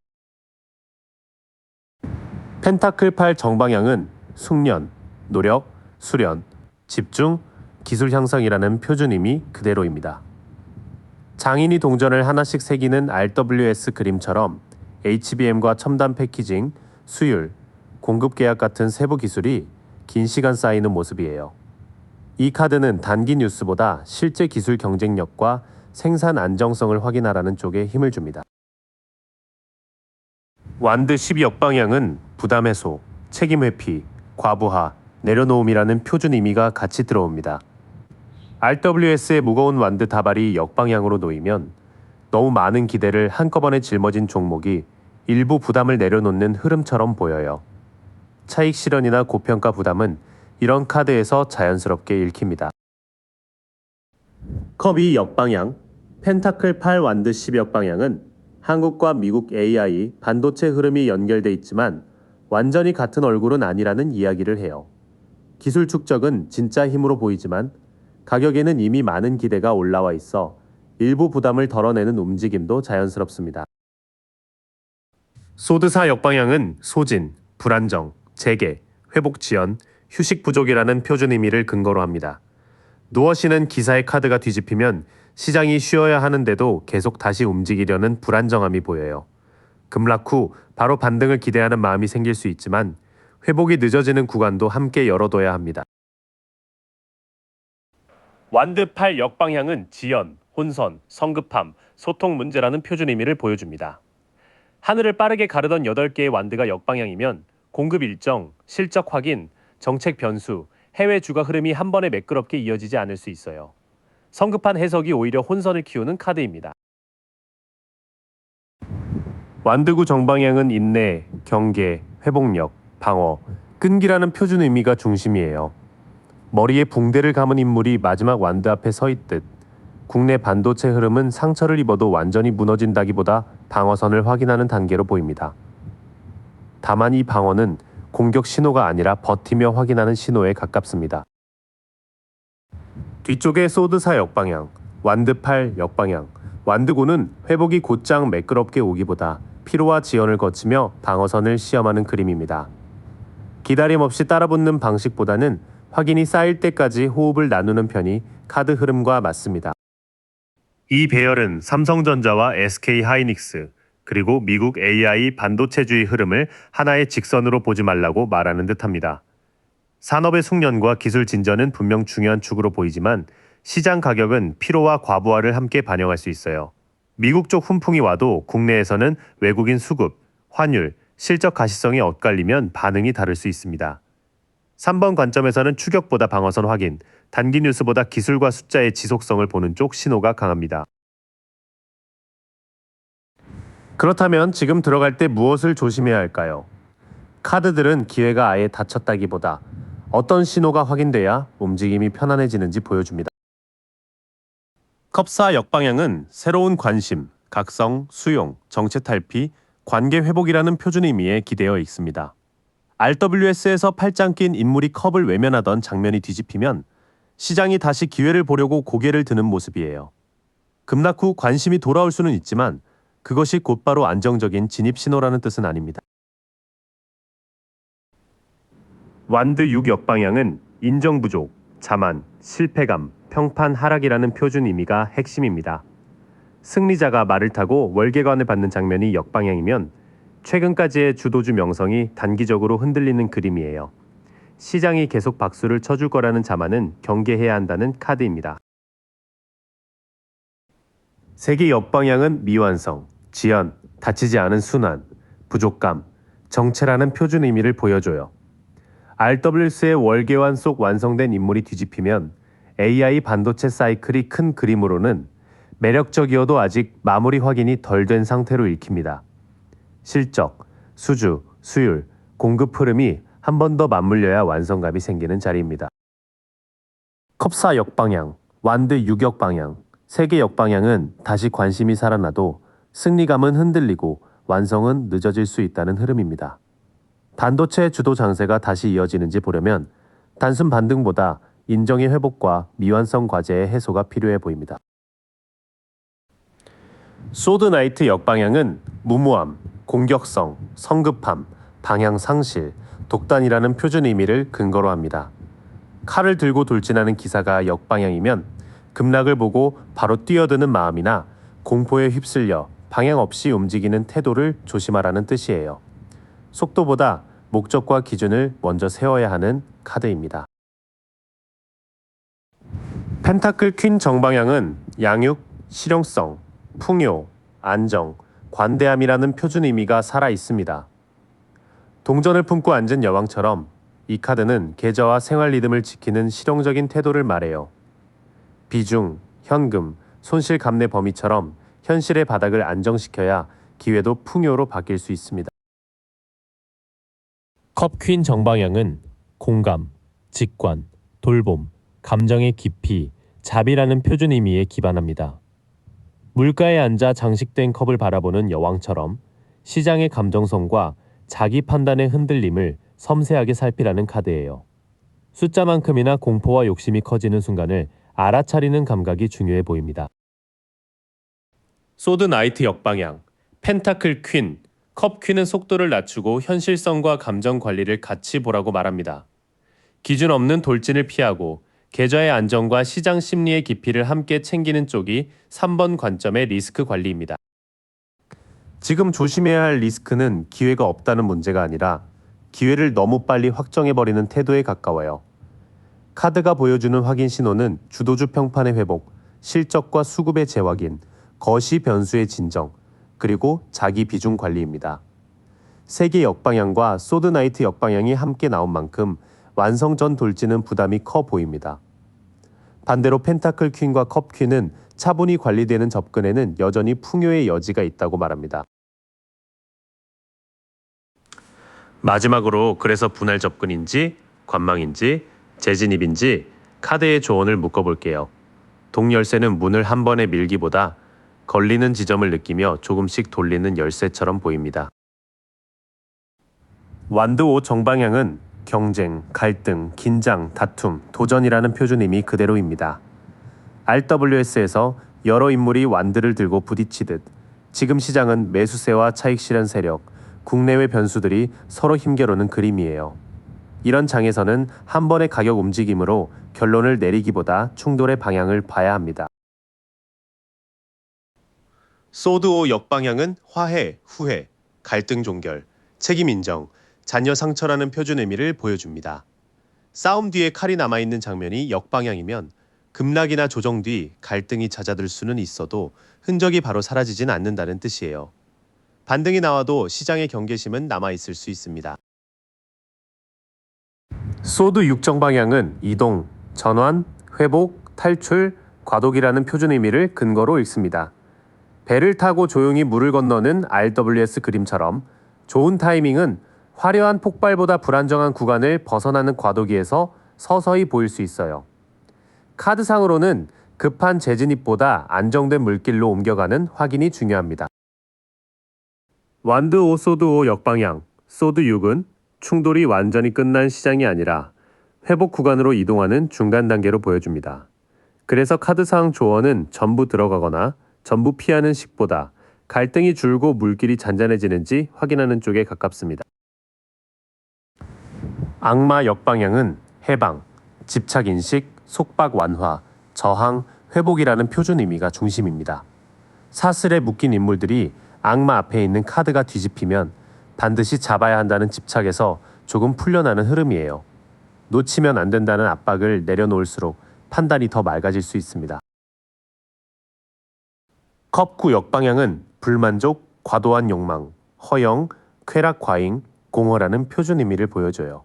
펜타클 8 정방향은 숙련, 노력, 수련, 집중, 기술 향상이라는 표준 의미 그대로입니다. 장인이 동전을 하나씩 새기는 RWS 그림처럼 HBM과 첨단 패키징, 수율, 공급 계약 같은 세부 기술이 긴 시간 쌓이는 모습이에요. 이 카드는 단기 뉴스보다 실제 기술 경쟁력과 생산 안정성을 확인하라는 쪽에 힘을 줍니다. 완드 12역방향은 부담 해소, 책임 회피, 과부하, 내려놓음이라는 표준 의미가 같이 들어옵니다. RWS의 무거운 완드 다발이 역방향으로 놓이면 너무 많은 기대를 한꺼번에 짊어진 종목이 일부 부담을 내려놓는 흐름처럼 보여요. 차익 실현이나 고평가 부담은 이런 카드에서 자연스럽게 읽힙니다. 컵2 역방향, 펜타클 8 완드 10역방향은 한국과 미국 AI 반도체 흐름이 연결돼 있지만 완전히 같은 얼굴은 아니라는 이야기를 해요. 기술 축적은 진짜 힘으로 보이지만 가격에는 이미 많은 기대가 올라와 있어 일부 부담을 덜어내는 움직임도 자연스럽습니다. 소드4 역방향은 소진, 불안정, 재개, 회복 지연, 휴식 부족이라는 표준 의미를 근거로 합니다. 누워 쉬는 기사의 카드가 뒤집히면 시장이 쉬어야 하는데도 계속 다시 움직이려는 불안정함이 보여요. 급락 후 바로 반등을 기대하는 마음이 생길 수 있지만 회복이 늦어지는 구간도 함께 열어둬야 합니다. 완드 8 역방향은 지연, 혼선, 성급함, 소통 문제라는 표준 의미를 보여줍니다. 하늘을 빠르게 가르던 8개의 완드가 역방향이면 공급 일정, 실적 확인, 정책 변수, 해외 주가 흐름이 한 번에 매끄럽게 이어지지 않을 수 있어요. 성급한 해석이 오히려 혼선을 키우는 카드입니다. 완드구 정방향은 인내, 경계, 회복력, 방어, 끈기라는 표준 의미가 중심이에요. 머리에 붕대를 감은 인물이 마지막 완드 앞에 서 있듯 국내 반도체 흐름은 상처를 입어도 완전히 무너진다기보다 방어선을 확인하는 단계로 보입니다. 다만 이 방어는 공격 신호가 아니라 버티며 확인하는 신호에 가깝습니다. 뒤쪽에 소드4 역방향, 완드8 역방향, 완드고는 회복이 곧장 매끄럽게 오기보다 피로와 지연을 거치며 방어선을 시험하는 그림입니다. 기다림 없이 따라붙는 방식보다는 확인이 쌓일 때까지 호흡을 나누는 편이 카드 흐름과 맞습니다. 이 배열은 삼성전자와 SK하이닉스, 그리고 미국 AI 반도체주의 흐름을 하나의 직선으로 보지 말라고 말하는 듯합니다. 산업의 숙련과 기술 진전은 분명 중요한 축으로 보이지만 시장 가격은 피로와 과부하를 함께 반영할 수 있어요. 미국 쪽 훈풍이 와도 국내에서는 외국인 수급, 환율, 실적 가시성이 엇갈리면 반응이 다를 수 있습니다. 3번 관점에서는 추격보다 방어선 확인, 단기 뉴스보다 기술과 숫자의 지속성을 보는 쪽 신호가 강합니다. 그렇다면 지금 들어갈 때 무엇을 조심해야 할까요? 카드들은 기회가 아예 닫혔다기보다 어떤 신호가 확인돼야 움직임이 편안해지는지 보여줍니다. 컵4 역방향은 새로운 관심, 각성, 수용, 정체 탈피, 관계 회복이라는 표준 의미에 기대어 있습니다. RWS에서 팔짱 낀 인물이 컵을 외면하던 장면이 뒤집히면 시장이 다시 기회를 보려고 고개를 드는 모습이에요. 급락 후 관심이 돌아올 수는 있지만 그것이 곧바로 안정적인 진입 신호라는 뜻은 아닙니다. 완드 6 역방향은 인정 부족, 자만, 실패감, 평판 하락이라는 표준 의미가 핵심입니다. 승리자가 말을 타고 월계관을 받는 장면이 역방향이면 최근까지의 주도주 명성이 단기적으로 흔들리는 그림이에요. 시장이 계속 박수를 쳐줄 거라는 자만은 경계해야 한다는 카드입니다. 세계 역방향은 미완성, 지연, 닫히지 않은 순환, 부족감, 정체라는 표준 의미를 보여줘요. RWS의 월계관 속 완성된 인물이 뒤집히면 AI 반도체 사이클이 큰 그림으로는 매력적이어도 아직 마무리 확인이 덜 된 상태로 읽힙니다. 실적, 수주, 수율, 공급 흐름이 한 번 더 맞물려야 완성감이 생기는 자리입니다. 컵4 역방향, 완드 6 역방향, 세계 역방향은 다시 관심이 살아나도 승리감은 흔들리고 완성은 늦어질 수 있다는 흐름입니다. 반도체 주도 장세가 다시 이어지는지 보려면 단순 반등보다 인정의 회복과 미완성 과제의 해소가 필요해 보입니다. 소드나이트 역방향은 무모함, 공격성, 성급함, 방향 상실, 독단이라는 표준 의미를 근거로 합니다. 칼을 들고 돌진하는 기사가 역방향이면 급락을 보고 바로 뛰어드는 마음이나 공포에 휩쓸려 방향 없이 움직이는 태도를 조심하라는 뜻이에요. 속도보다 목적과 기준을 먼저 세워야 하는 카드입니다. 펜타클 퀸 정방향은 양육, 실용성, 풍요, 안정, 관대함이라는 표준 의미가 살아 있습니다. 동전을 품고 앉은 여왕처럼 이 카드는 계좌와 생활 리듬을 지키는 실용적인 태도를 말해요. 비중, 현금, 손실 감내 범위처럼 현실의 바닥을 안정시켜야 기회도 풍요로 바뀔 수 있습니다. 컵퀸 정방향은 공감, 직관, 돌봄, 감정의 깊이, 자비라는 표준 의미에 기반합니다. 물가에 앉아 장식된 컵을 바라보는 여왕처럼 시장의 감정성과 자기 판단의 흔들림을 섬세하게 살피라는 카드예요. 숫자만큼이나 공포와 욕심이 커지는 순간을 알아차리는 감각이 중요해 보입니다. 소드 나이트 역방향, 펜타클 퀸, 컵 퀸은 속도를 낮추고 현실성과 감정 관리를 같이 보라고 말합니다. 기준 없는 돌진을 피하고 계좌의 안정과 시장 심리의 깊이를 함께 챙기는 쪽이 3번 관점의 리스크 관리입니다. 지금 조심해야 할 리스크는 기회가 없다는 문제가 아니라 기회를 너무 빨리 확정해버리는 태도에 가까워요. 카드가 보여주는 확인 신호는 주도주 평판의 회복, 실적과 수급의 재확인, 거시 변수의 진정, 그리고 자기 비중 관리입니다. 세계 역방향과 소드나이트 역방향이 함께 나온 만큼 완성 전 돌진은 부담이 커 보입니다. 반대로 펜타클 퀸과 컵 퀸은 차분히 관리되는 접근에는 여전히 풍요의 여지가 있다고 말합니다. 마지막으로 그래서 분할 접근인지 관망인지 재진입인지 카드의 조언을 묶어볼게요. 동열쇠는 문을 한 번에 밀기보다 걸리는 지점을 느끼며 조금씩 돌리는 열쇠처럼 보입니다. 완드 5 정방향은 경쟁, 갈등, 긴장, 다툼, 도전이라는 표준 의미 그대로입니다. RWS에서 여러 인물이 완드를 들고 부딪히듯 지금 시장은 매수세와 차익 실현 세력, 국내외 변수들이 서로 힘겨루는 그림이에요. 이런 장에서는 한 번의 가격 움직임으로 결론을 내리기보다 충돌의 방향을 봐야 합니다. 소드5 역방향은 화해, 후회, 갈등 종결, 책임 인정, 자녀 상처라는 표준 의미를 보여줍니다. 싸움 뒤에 칼이 남아있는 장면이 역방향이면 급락이나 조정 뒤 갈등이 잦아들 수는 있어도 흔적이 바로 사라지진 않는다는 뜻이에요. 반등이 나와도 시장의 경계심은 남아있을 수 있습니다. 소드 6정 방향은 이동, 전환, 회복, 탈출, 과도기라는 표준 의미를 근거로 읽습니다. 배를 타고 조용히 물을 건너는 RWS 그림처럼 좋은 타이밍은 화려한 폭발보다 불안정한 구간을 벗어나는 과도기에서 서서히 보일 수 있어요. 카드상으로는 급한 재진입보다 안정된 물길로 옮겨가는 확인이 중요합니다. 완드 5 소드 5 역방향, 소드 6은 충돌이 완전히 끝난 시장이 아니라 회복 구간으로 이동하는 중간 단계로 보여줍니다. 그래서 카드상 조언은 전부 들어가거나 전부 피하는 식보다 갈등이 줄고 물길이 잔잔해지는지 확인하는 쪽에 가깝습니다. 악마 역방향은 해방, 집착인식, 속박 완화, 저항, 회복이라는 표준 의미가 중심입니다. 사슬에 묶인 인물들이 악마 앞에 있는 카드가 뒤집히면 반드시 잡아야 한다는 집착에서 조금 풀려나는 흐름이에요. 놓치면 안 된다는 압박을 내려놓을수록 판단이 더 맑아질 수 있습니다. 컵9 역방향은 불만족, 과도한 욕망, 허영, 쾌락 과잉, 공허라는 표준 의미를 보여줘요.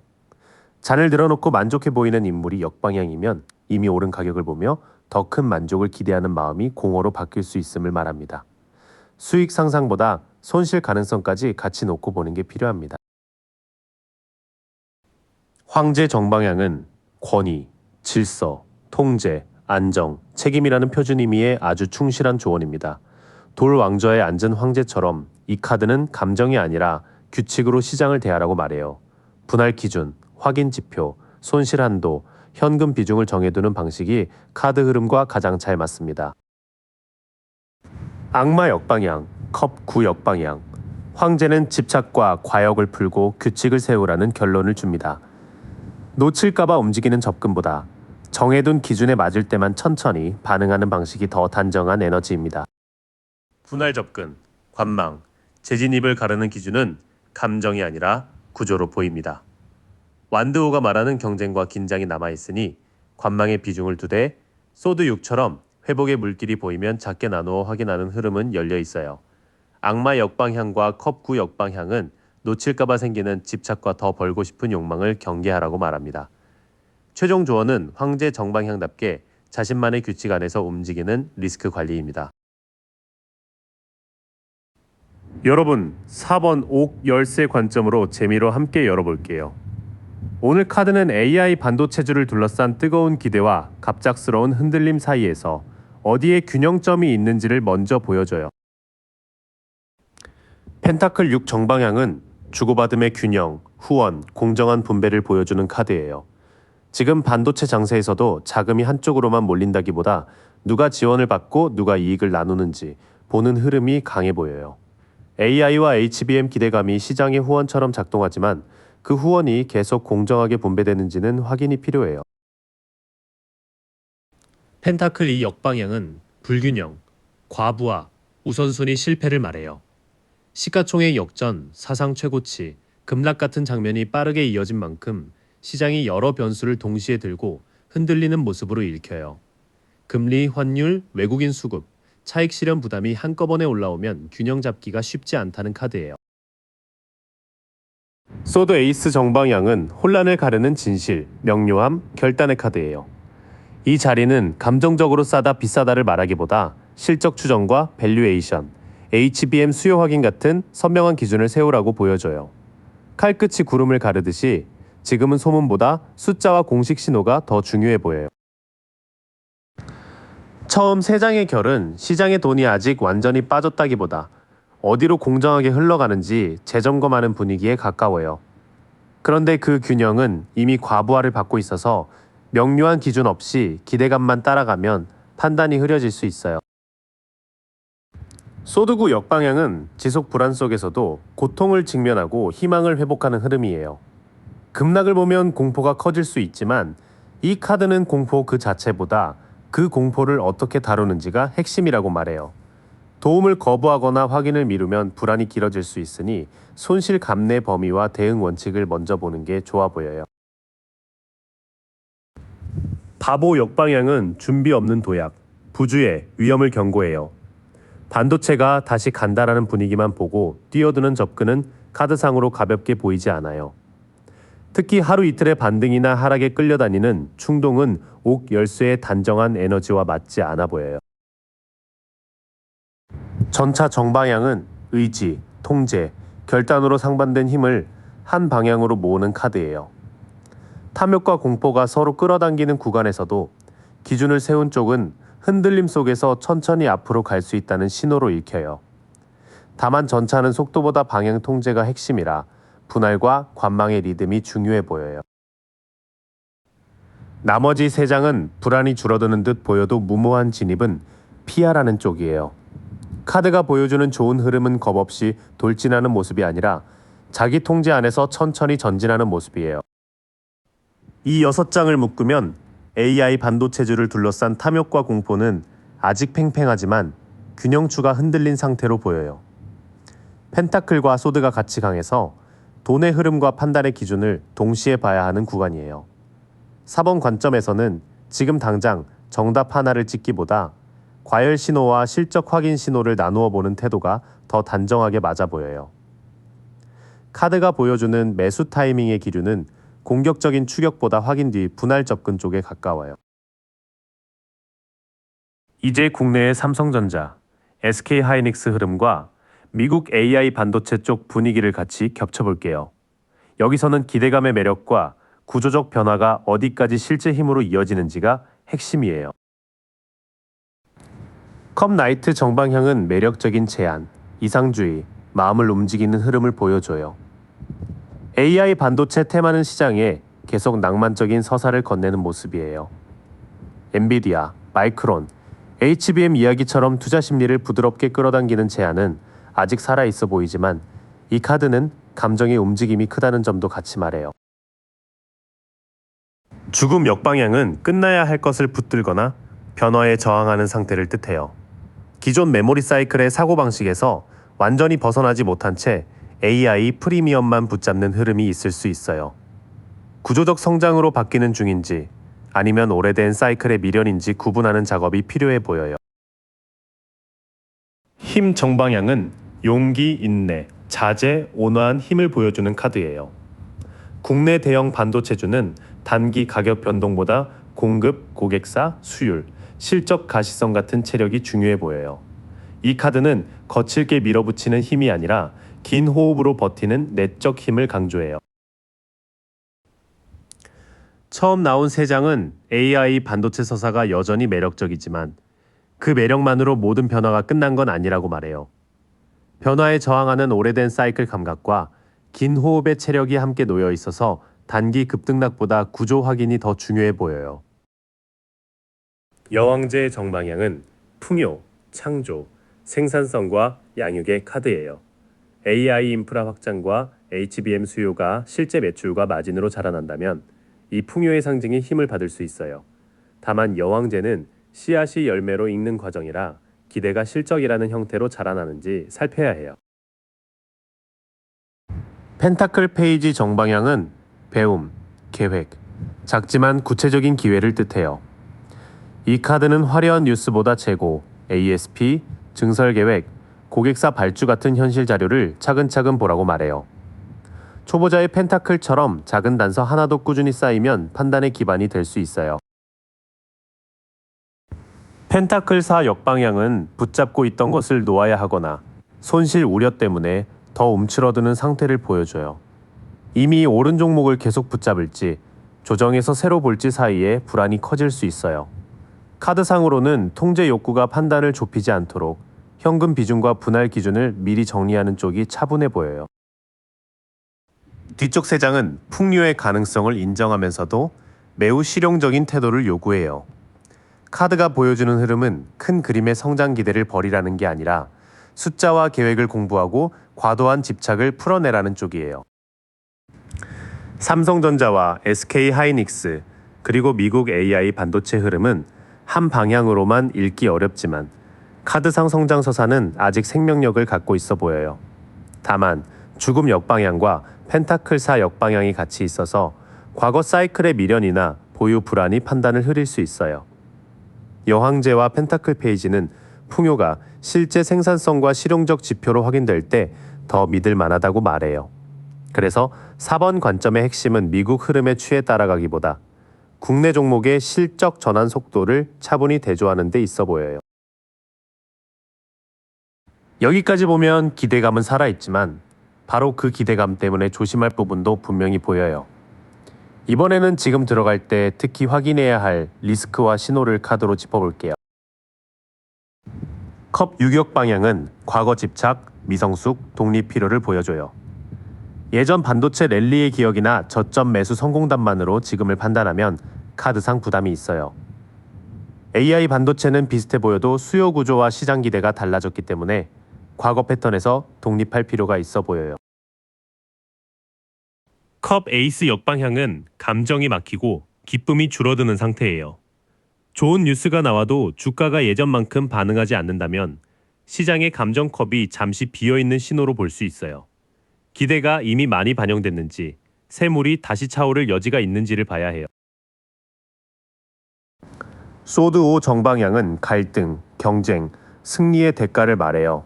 잔을 들어놓고 만족해 보이는 인물이 역방향이면 이미 오른 가격을 보며 더 큰 만족을 기대하는 마음이 공허로 바뀔 수 있음을 말합니다. 수익 상상보다 손실 가능성까지 같이 놓고 보는 게 필요합니다. 황제 정방향은 권위, 질서, 통제, 안정, 책임이라는 표준 의미의 아주 충실한 조언입니다. 돌 왕좌에 앉은 황제처럼 이 카드는 감정이 아니라 규칙으로 시장을 대하라고 말해요. 분할 기준, 확인 지표, 손실 한도, 현금 비중을 정해두는 방식이 카드 흐름과 가장 잘 맞습니다. 악마 역방향, 컵 9 역방향. 황제는 집착과 과욕을 풀고 규칙을 세우라는 결론을 줍니다. 놓칠까봐 움직이는 접근보다 정해둔 기준에 맞을 때만 천천히 반응하는 방식이 더 단정한 에너지입니다. 분할 접근, 관망, 재진입을 가르는 기준은 감정이 아니라 구조로 보입니다. 완드호가 말하는 경쟁과 긴장이 남아있으니 관망의 비중을 두되 소드 6처럼 회복의 물길이 보이면 작게 나누어 확인하는 흐름은 열려 있어요. 악마 역방향과 컵 9 역방향은 놓칠까봐 생기는 집착과 더 벌고 싶은 욕망을 경계하라고 말합니다. 최종 조언은 황제 정방향답게 자신만의 규칙 안에서 움직이는 리스크 관리입니다. 여러분, 4번 옥 열쇠 관점으로 재미로 함께 열어볼게요. 오늘 카드는 AI 반도체주를 둘러싼 뜨거운 기대와 갑작스러운 흔들림 사이에서 어디에 균형점이 있는지를 먼저 보여줘요. 펜타클 6 정방향은 주고받음의 균형, 후원, 공정한 분배를 보여주는 카드예요. 지금 반도체 장세에서도 자금이 한쪽으로만 몰린다기보다 누가 지원을 받고 누가 이익을 나누는지 보는 흐름이 강해 보여요. AI와 HBM 기대감이 시장의 후원처럼 작동하지만 그 후원이 계속 공정하게 분배되는지는 확인이 필요해요. 펜타클 2 역방향은 불균형, 과부하, 우선순위 실패를 말해요. 시가총액 역전, 사상 최고치, 급락 같은 장면이 빠르게 이어진 만큼 시장이 여러 변수를 동시에 들고 흔들리는 모습으로 읽혀요. 금리, 환율, 외국인 수급, 차익 실현 부담이 한꺼번에 올라오면 균형 잡기가 쉽지 않다는 카드예요. 소드 에이스 정방향은 혼란을 가르는 진실, 명료함, 결단의 카드예요. 이 자리는 감정적으로 싸다 비싸다를 말하기보다 실적 추정과 밸류에이션, HBM 수요 확인 같은 선명한 기준을 세우라고 보여줘요. 칼끝이 구름을 가르듯이 지금은 소문보다 숫자와 공식 신호가 더 중요해 보여요. 처음 세 장의 결은 시장의 돈이 아직 완전히 빠졌다기보다 어디로 공정하게 흘러가는지 재점검하는 분위기에 가까워요. 그런데 그 균형은 이미 과부하를 받고 있어서 명료한 기준 없이 기대감만 따라가면 판단이 흐려질 수 있어요. 소드9 역방향은 지속 불안 속에서도 고통을 직면하고 희망을 회복하는 흐름이에요. 급락을 보면 공포가 커질 수 있지만 이 카드는 공포 그 자체보다 그 공포를 어떻게 다루는지가 핵심이라고 말해요. 도움을 거부하거나 확인을 미루면 불안이 길어질 수 있으니 손실 감내 범위와 대응 원칙을 먼저 보는 게 좋아 보여요. 바보 역방향은 준비 없는 도약, 부주의 위험을 경고해요. 반도체가 다시 간다라는 분위기만 보고 뛰어드는 접근은 카드상으로 가볍게 보이지 않아요. 특히 하루 이틀의 반등이나 하락에 끌려다니는 충동은 옥 열쇠의 단정한 에너지와 맞지 않아 보여요. 전차 정방향은 의지, 통제, 결단으로 상반된 힘을 한 방향으로 모으는 카드예요. 탐욕과 공포가 서로 끌어당기는 구간에서도 기준을 세운 쪽은 흔들림 속에서 천천히 앞으로 갈 수 있다는 신호로 읽혀요. 다만 전차는 속도보다 방향 통제가 핵심이라 분할과 관망의 리듬이 중요해 보여요. 나머지 세 장은 불안이 줄어드는 듯 보여도 무모한 진입은 피하라는 쪽이에요. 카드가 보여주는 좋은 흐름은 겁없이 돌진하는 모습이 아니라 자기 통제 안에서 천천히 전진하는 모습이에요. 이 6장을 묶으면 AI 반도체주를 둘러싼 탐욕과 공포는 아직 팽팽하지만 균형추가 흔들린 상태로 보여요. 펜타클과 소드가 같이 강해서 돈의 흐름과 판단의 기준을 동시에 봐야 하는 구간이에요. 4번 관점에서는 지금 당장 정답 하나를 찍기보다 과열 신호와 실적 확인 신호를 나누어 보는 태도가 더 단정하게 맞아 보여요. 카드가 보여주는 매수 타이밍의 기류는 공격적인 추격보다 확인 뒤 분할 접근 쪽에 가까워요. 이제 국내의 삼성전자, SK하이닉스 흐름과 미국 AI 반도체 쪽 분위기를 같이 겹쳐볼게요. 여기서는 기대감의 매력과 구조적 변화가 어디까지 실제 힘으로 이어지는지가 핵심이에요. 컵 나이트 정방향은 매력적인 제안, 이상주의, 마음을 움직이는 흐름을 보여줘요. AI 반도체 테마는 시장에 계속 낭만적인 서사를 건네는 모습이에요. 엔비디아, 마이크론, HBM 이야기처럼 투자 심리를 부드럽게 끌어당기는 제안은 아직 살아있어 보이지만 이 카드는 감정의 움직임이 크다는 점도 같이 말해요. 죽음 역방향은 끝나야 할 것을 붙들거나 변화에 저항하는 상태를 뜻해요. 기존 메모리 사이클의 사고방식에서 완전히 벗어나지 못한 채 AI 프리미엄만 붙잡는 흐름이 있을 수 있어요. 구조적 성장으로 바뀌는 중인지 아니면 오래된 사이클의 미련인지 구분하는 작업이 필요해 보여요. 힘 정방향은 용기, 인내, 자제, 온화한 힘을 보여주는 카드예요. 국내 대형 반도체주는 단기 가격 변동보다 공급, 고객사, 수율, 실적 가시성 같은 체력이 중요해 보여요. 이 카드는 거칠게 밀어붙이는 힘이 아니라 긴 호흡으로 버티는 내적 힘을 강조해요. 처음 나온 세 장은 AI 반도체 서사가 여전히 매력적이지만 그 매력만으로 모든 변화가 끝난 건 아니라고 말해요. 변화에 저항하는 오래된 사이클 감각과 긴 호흡의 체력이 함께 놓여 있어서 단기 급등락보다 구조 확인이 더 중요해 보여요. 여왕제의 정방향은 풍요, 창조, 생산성과 양육의 카드예요. AI 인프라 확장과 HBM 수요가 실제 매출과 마진으로 자라난다면 이 풍요의 상징이 힘을 받을 수 있어요. 다만 여왕제는 씨앗이 열매로 익는 과정이라 기대가 실적이라는 형태로 자라나는지 살펴야 해요. 펜타클 페이지 정방향은 배움, 계획, 작지만 구체적인 기회를 뜻해요. 이 카드는 화려한 뉴스보다 재고, ASP, 증설 계획, 고객사 발주 같은 현실 자료를 차근차근 보라고 말해요. 초보자의 펜타클처럼 작은 단서 하나도 꾸준히 쌓이면 판단의 기반이 될 수 있어요. 펜타클 4 역방향은 붙잡고 있던 것을 놓아야 하거나 손실 우려 때문에 더 움츠러드는 상태를 보여줘요. 이미 오른 종목을 계속 붙잡을지 조정해서 새로 볼지 사이에 불안이 커질 수 있어요. 카드상으로는 통제 욕구가 판단을 좁히지 않도록 현금 비중과 분할 기준을 미리 정리하는 쪽이 차분해 보여요. 뒤쪽 세 장은 풍류의 가능성을 인정하면서도 매우 실용적인 태도를 요구해요. 카드가 보여주는 흐름은 큰 그림의 성장 기대를 버리라는 게 아니라 숫자와 계획을 공부하고 과도한 집착을 풀어내라는 쪽이에요. 삼성전자와 SK 하이닉스 그리고 미국 AI 반도체 흐름은 한 방향으로만 읽기 어렵지만 카드상 성장 서사는 아직 생명력을 갖고 있어 보여요. 다만 죽음 역방향과 펜타클4 역방향이 같이 있어서 과거 사이클의 미련이나 보유 불안이 판단을 흐릴 수 있어요. 여왕제와 펜타클 페이지는 풍요가 실제 생산성과 실용적 지표로 확인될 때 더 믿을 만하다고 말해요. 그래서 4번 관점의 핵심은 미국 흐름에 취해 따라가기보다 국내 종목의 실적 전환 속도를 차분히 대조하는 데 있어 보여요. 여기까지 보면 기대감은 살아있지만 바로 그 기대감 때문에 조심할 부분도 분명히 보여요. 이번에는 지금 들어갈 때 특히 확인해야 할 리스크와 신호를 카드로 짚어볼게요. 컵 유격 방향은 과거 집착, 미성숙, 독립 필요를 보여줘요. 예전 반도체 랠리의 기억이나 저점 매수 성공담만으로 지금을 판단하면 카드상 부담이 있어요. AI 반도체는 비슷해 보여도 수요 구조와 시장 기대가 달라졌기 때문에 과거 패턴에서 독립할 필요가 있어 보여요. 컵 에이스 역방향은 감정이 막히고 기쁨이 줄어드는 상태예요. 좋은 뉴스가 나와도 주가가 예전만큼 반응하지 않는다면 시장의 감정 컵이 잠시 비어있는 신호로 볼 수 있어요. 기대가 이미 많이 반영됐는지 새물이 다시 차오를 여지가 있는지를 봐야 해요. 소드 5 정방향은 갈등, 경쟁, 승리의 대가를 말해요.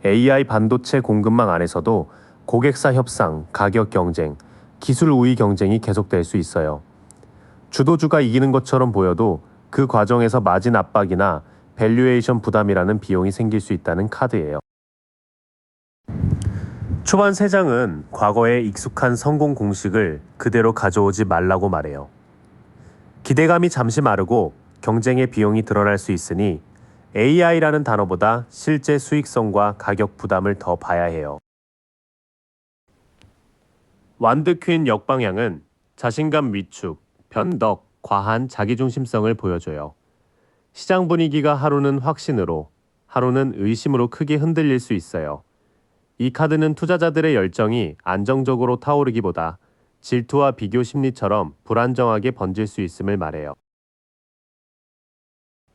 AI 반도체 공급망 안에서도 고객사 협상, 가격 경쟁, 기술 우위 경쟁이 계속될 수 있어요. 주도주가 이기는 것처럼 보여도 그 과정에서 마진 압박이나 밸류에이션 부담이라는 비용이 생길 수 있다는 카드예요. 초반 3장은 과거의 익숙한 성공 공식을 그대로 가져오지 말라고 말해요. 기대감이 잠시 마르고 경쟁의 비용이 드러날 수 있으니 AI라는 단어보다 실제 수익성과 가격 부담을 더 봐야 해요. 완드 퀸 역방향은 자신감 위축, 변덕, 과한 자기중심성을 보여줘요. 시장 분위기가 하루는 확신으로, 하루는 의심으로 크게 흔들릴 수 있어요. 이 카드는 투자자들의 열정이 안정적으로 타오르기보다 질투와 비교 심리처럼 불안정하게 번질 수 있음을 말해요.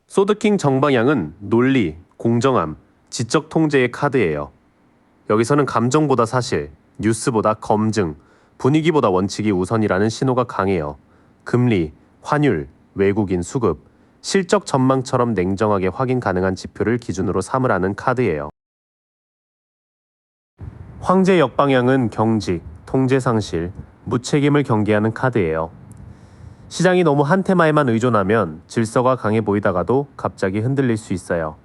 소드킹 정방향은 논리, 공정함, 지적 통제의 카드예요. 여기서는 감정보다 사실, 뉴스보다 검증, 분위기보다 원칙이 우선이라는 신호가 강해요. 금리, 환율, 외국인 수급, 실적 전망처럼 냉정하게 확인 가능한 지표를 기준으로 삼으라는 카드예요. 황제 역방향은 경직, 통제 상실, 무책임을 경계하는 카드예요. 시장이 너무 한 테마에만 의존하면 질서가 강해 보이다가도 갑자기 흔들릴 수 있어요.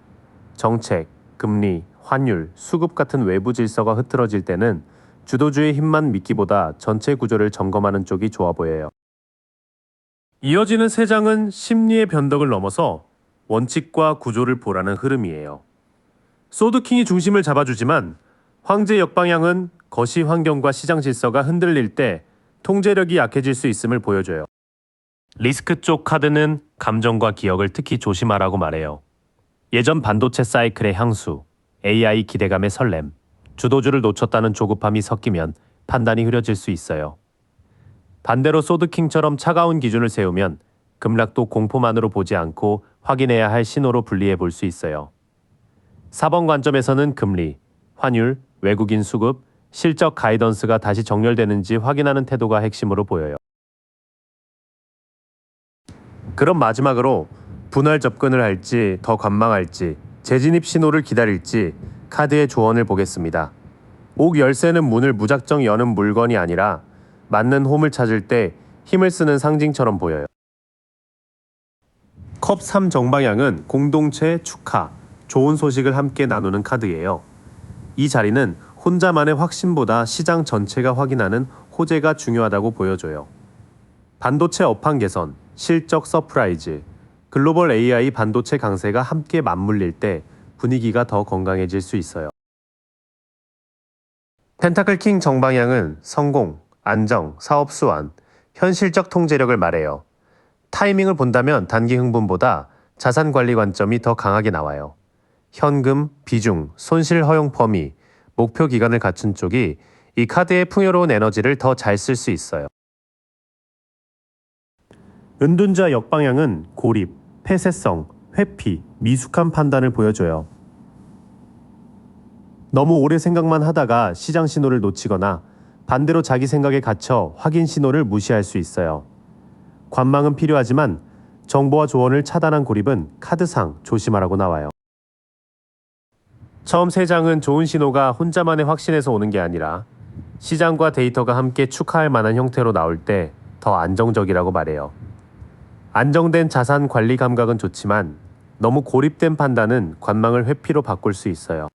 정책, 금리, 환율, 수급 같은 외부 질서가 흐트러질 때는 주도주의 힘만 믿기보다 전체 구조를 점검하는 쪽이 좋아 보여요. 이어지는 세 장은 심리의 변덕을 넘어서 원칙과 구조를 보라는 흐름이에요. 소드킹이 중심을 잡아주지만 황제 역방향은 거시 환경과 시장 질서가 흔들릴 때 통제력이 약해질 수 있음을 보여줘요. 리스크 쪽 카드는 감정과 기억을 특히 조심하라고 말해요. 예전 반도체 사이클의 향수, AI 기대감의 설렘, 주도주를 놓쳤다는 조급함이 섞이면 판단이 흐려질 수 있어요. 반대로 소드킹처럼 차가운 기준을 세우면 급락도 공포만으로 보지 않고 확인해야 할 신호로 분리해 볼 수 있어요. 4번 관점에서는 금리, 환율, 외국인 수급, 실적 가이던스가 다시 정렬되는지 확인하는 태도가 핵심으로 보여요. 그럼 마지막으로 분할 접근을 할지 더 관망할지 재진입 신호를 기다릴지 카드의 조언을 보겠습니다. 옥 열쇠는 문을 무작정 여는 물건이 아니라 맞는 홈을 찾을 때 힘을 쓰는 상징처럼 보여요. 컵 3 정방향은 공동체 축하, 좋은 소식을 함께 나누는 카드예요. 이 자리는 혼자만의 확신보다 시장 전체가 확인하는 호재가 중요하다고 보여줘요. 반도체 업황 개선, 실적 서프라이즈, 글로벌 AI 반도체 강세가 함께 맞물릴 때 분위기가 더 건강해질 수 있어요. 펜타클 킹 정방향은 성공, 안정, 사업 수완, 현실적 통제력을 말해요. 타이밍을 본다면 단기 흥분보다 자산 관리 관점이 더 강하게 나와요. 현금, 비중, 손실 허용 범위, 목표 기간을 갖춘 쪽이 이 카드의 풍요로운 에너지를 더 잘 쓸 수 있어요. 은둔자 역방향은 고립, 폐쇄성, 회피, 미숙한 판단을 보여줘요. 너무 오래 생각만 하다가 시장 신호를 놓치거나 반대로 자기 생각에 갇혀 확인 신호를 무시할 수 있어요. 관망은 필요하지만 정보와 조언을 차단한 고립은 카드상 조심하라고 나와요. 처음 세 장은 좋은 신호가 혼자만의 확신에서 오는 게 아니라 시장과 데이터가 함께 축하할 만한 형태로 나올 때 더 안정적이라고 말해요. 안정된 자산 관리 감각은 좋지만 너무 고립된 판단은 관망을 회피로 바꿀 수 있어요.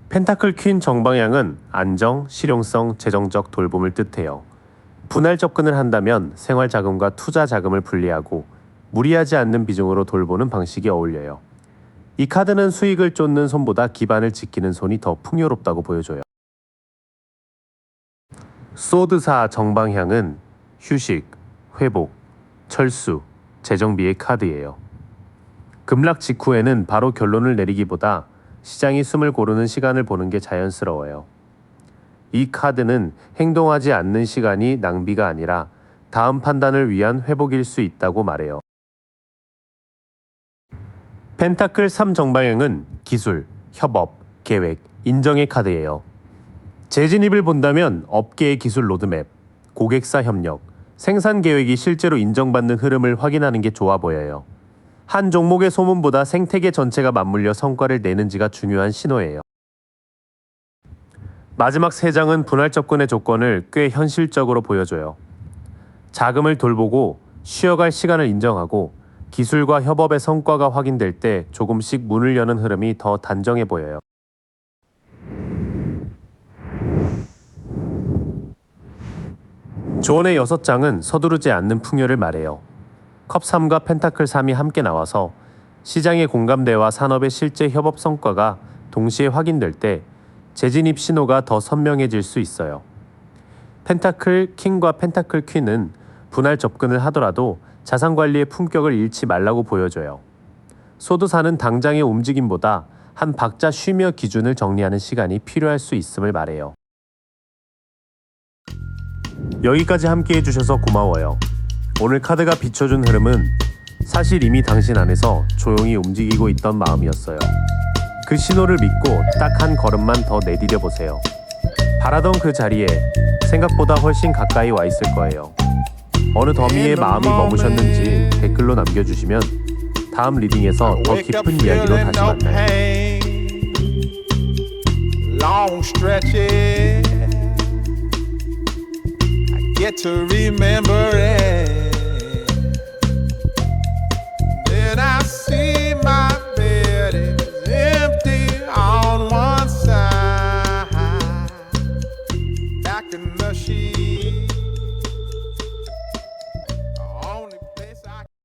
펜타클 퀸 정방향은 안정, 실용성, 재정적 돌봄을 뜻해요. 분할 접근을 한다면 생활 자금과 투자 자금을 분리하고 무리하지 않는 비중으로 돌보는 방식이 어울려요. 이 카드는 수익을 쫓는 손보다 기반을 지키는 손이 더 풍요롭다고 보여줘요. 소드4 정방향은 휴식, 회복, 철수, 재정비의 카드예요. 급락 직후에는 바로 결론을 내리기보다 시장이 숨을 고르는 시간을 보는 게 자연스러워요. 이 카드는 행동하지 않는 시간이 낭비가 아니라 다음 판단을 위한 회복일 수 있다고 말해요. 펜타클 3 정방향은 기술, 협업, 계획, 인정의 카드예요. 재진입을 본다면 업계의 기술 로드맵, 고객사 협력, 생산 계획이 실제로 인정받는 흐름을 확인하는 게 좋아 보여요. 한 종목의 소문보다 생태계 전체가 맞물려 성과를 내는지가 중요한 신호예요. 마지막 세 장은 분할 접근의 조건을 꽤 현실적으로 보여줘요. 자금을 돌보고 쉬어갈 시간을 인정하고 기술과 협업의 성과가 확인될 때 조금씩 문을 여는 흐름이 더 단정해 보여요. 조언의 6장은 서두르지 않는 풍요를 말해요. 컵 3과 펜타클 3이 함께 나와서 시장의 공감대와 산업의 실제 협업 성과가 동시에 확인될 때 재진입 신호가 더 선명해질 수 있어요. 펜타클 킹과 펜타클 퀸은 분할 접근을 하더라도 자산 관리의 품격을 잃지 말라고 보여줘요. 소드4는 당장의 움직임보다 한 박자 쉬며 기준을 정리하는 시간이 필요할 수 있음을 말해요. 여기까지 함께 해주셔서 고마워요. 오늘 카드가 비춰준 흐름은 사실 이미 당신 안에서 조용히 움직이고 있던 마음이었어요. 그 신호를 믿고 딱 한 걸음만 더 내디뎌 보세요. 바라던 그 자리에 생각보다 훨씬 가까이 와 있을 거예요. 어느 더미에 마음이 머무셨는지 댓글로 남겨주시면 다음 리딩에서 더 깊은 이야기로 다시 만나요. Long stretches, I get to remember it. Then I see my bed is empty on one side. Back in the sheet.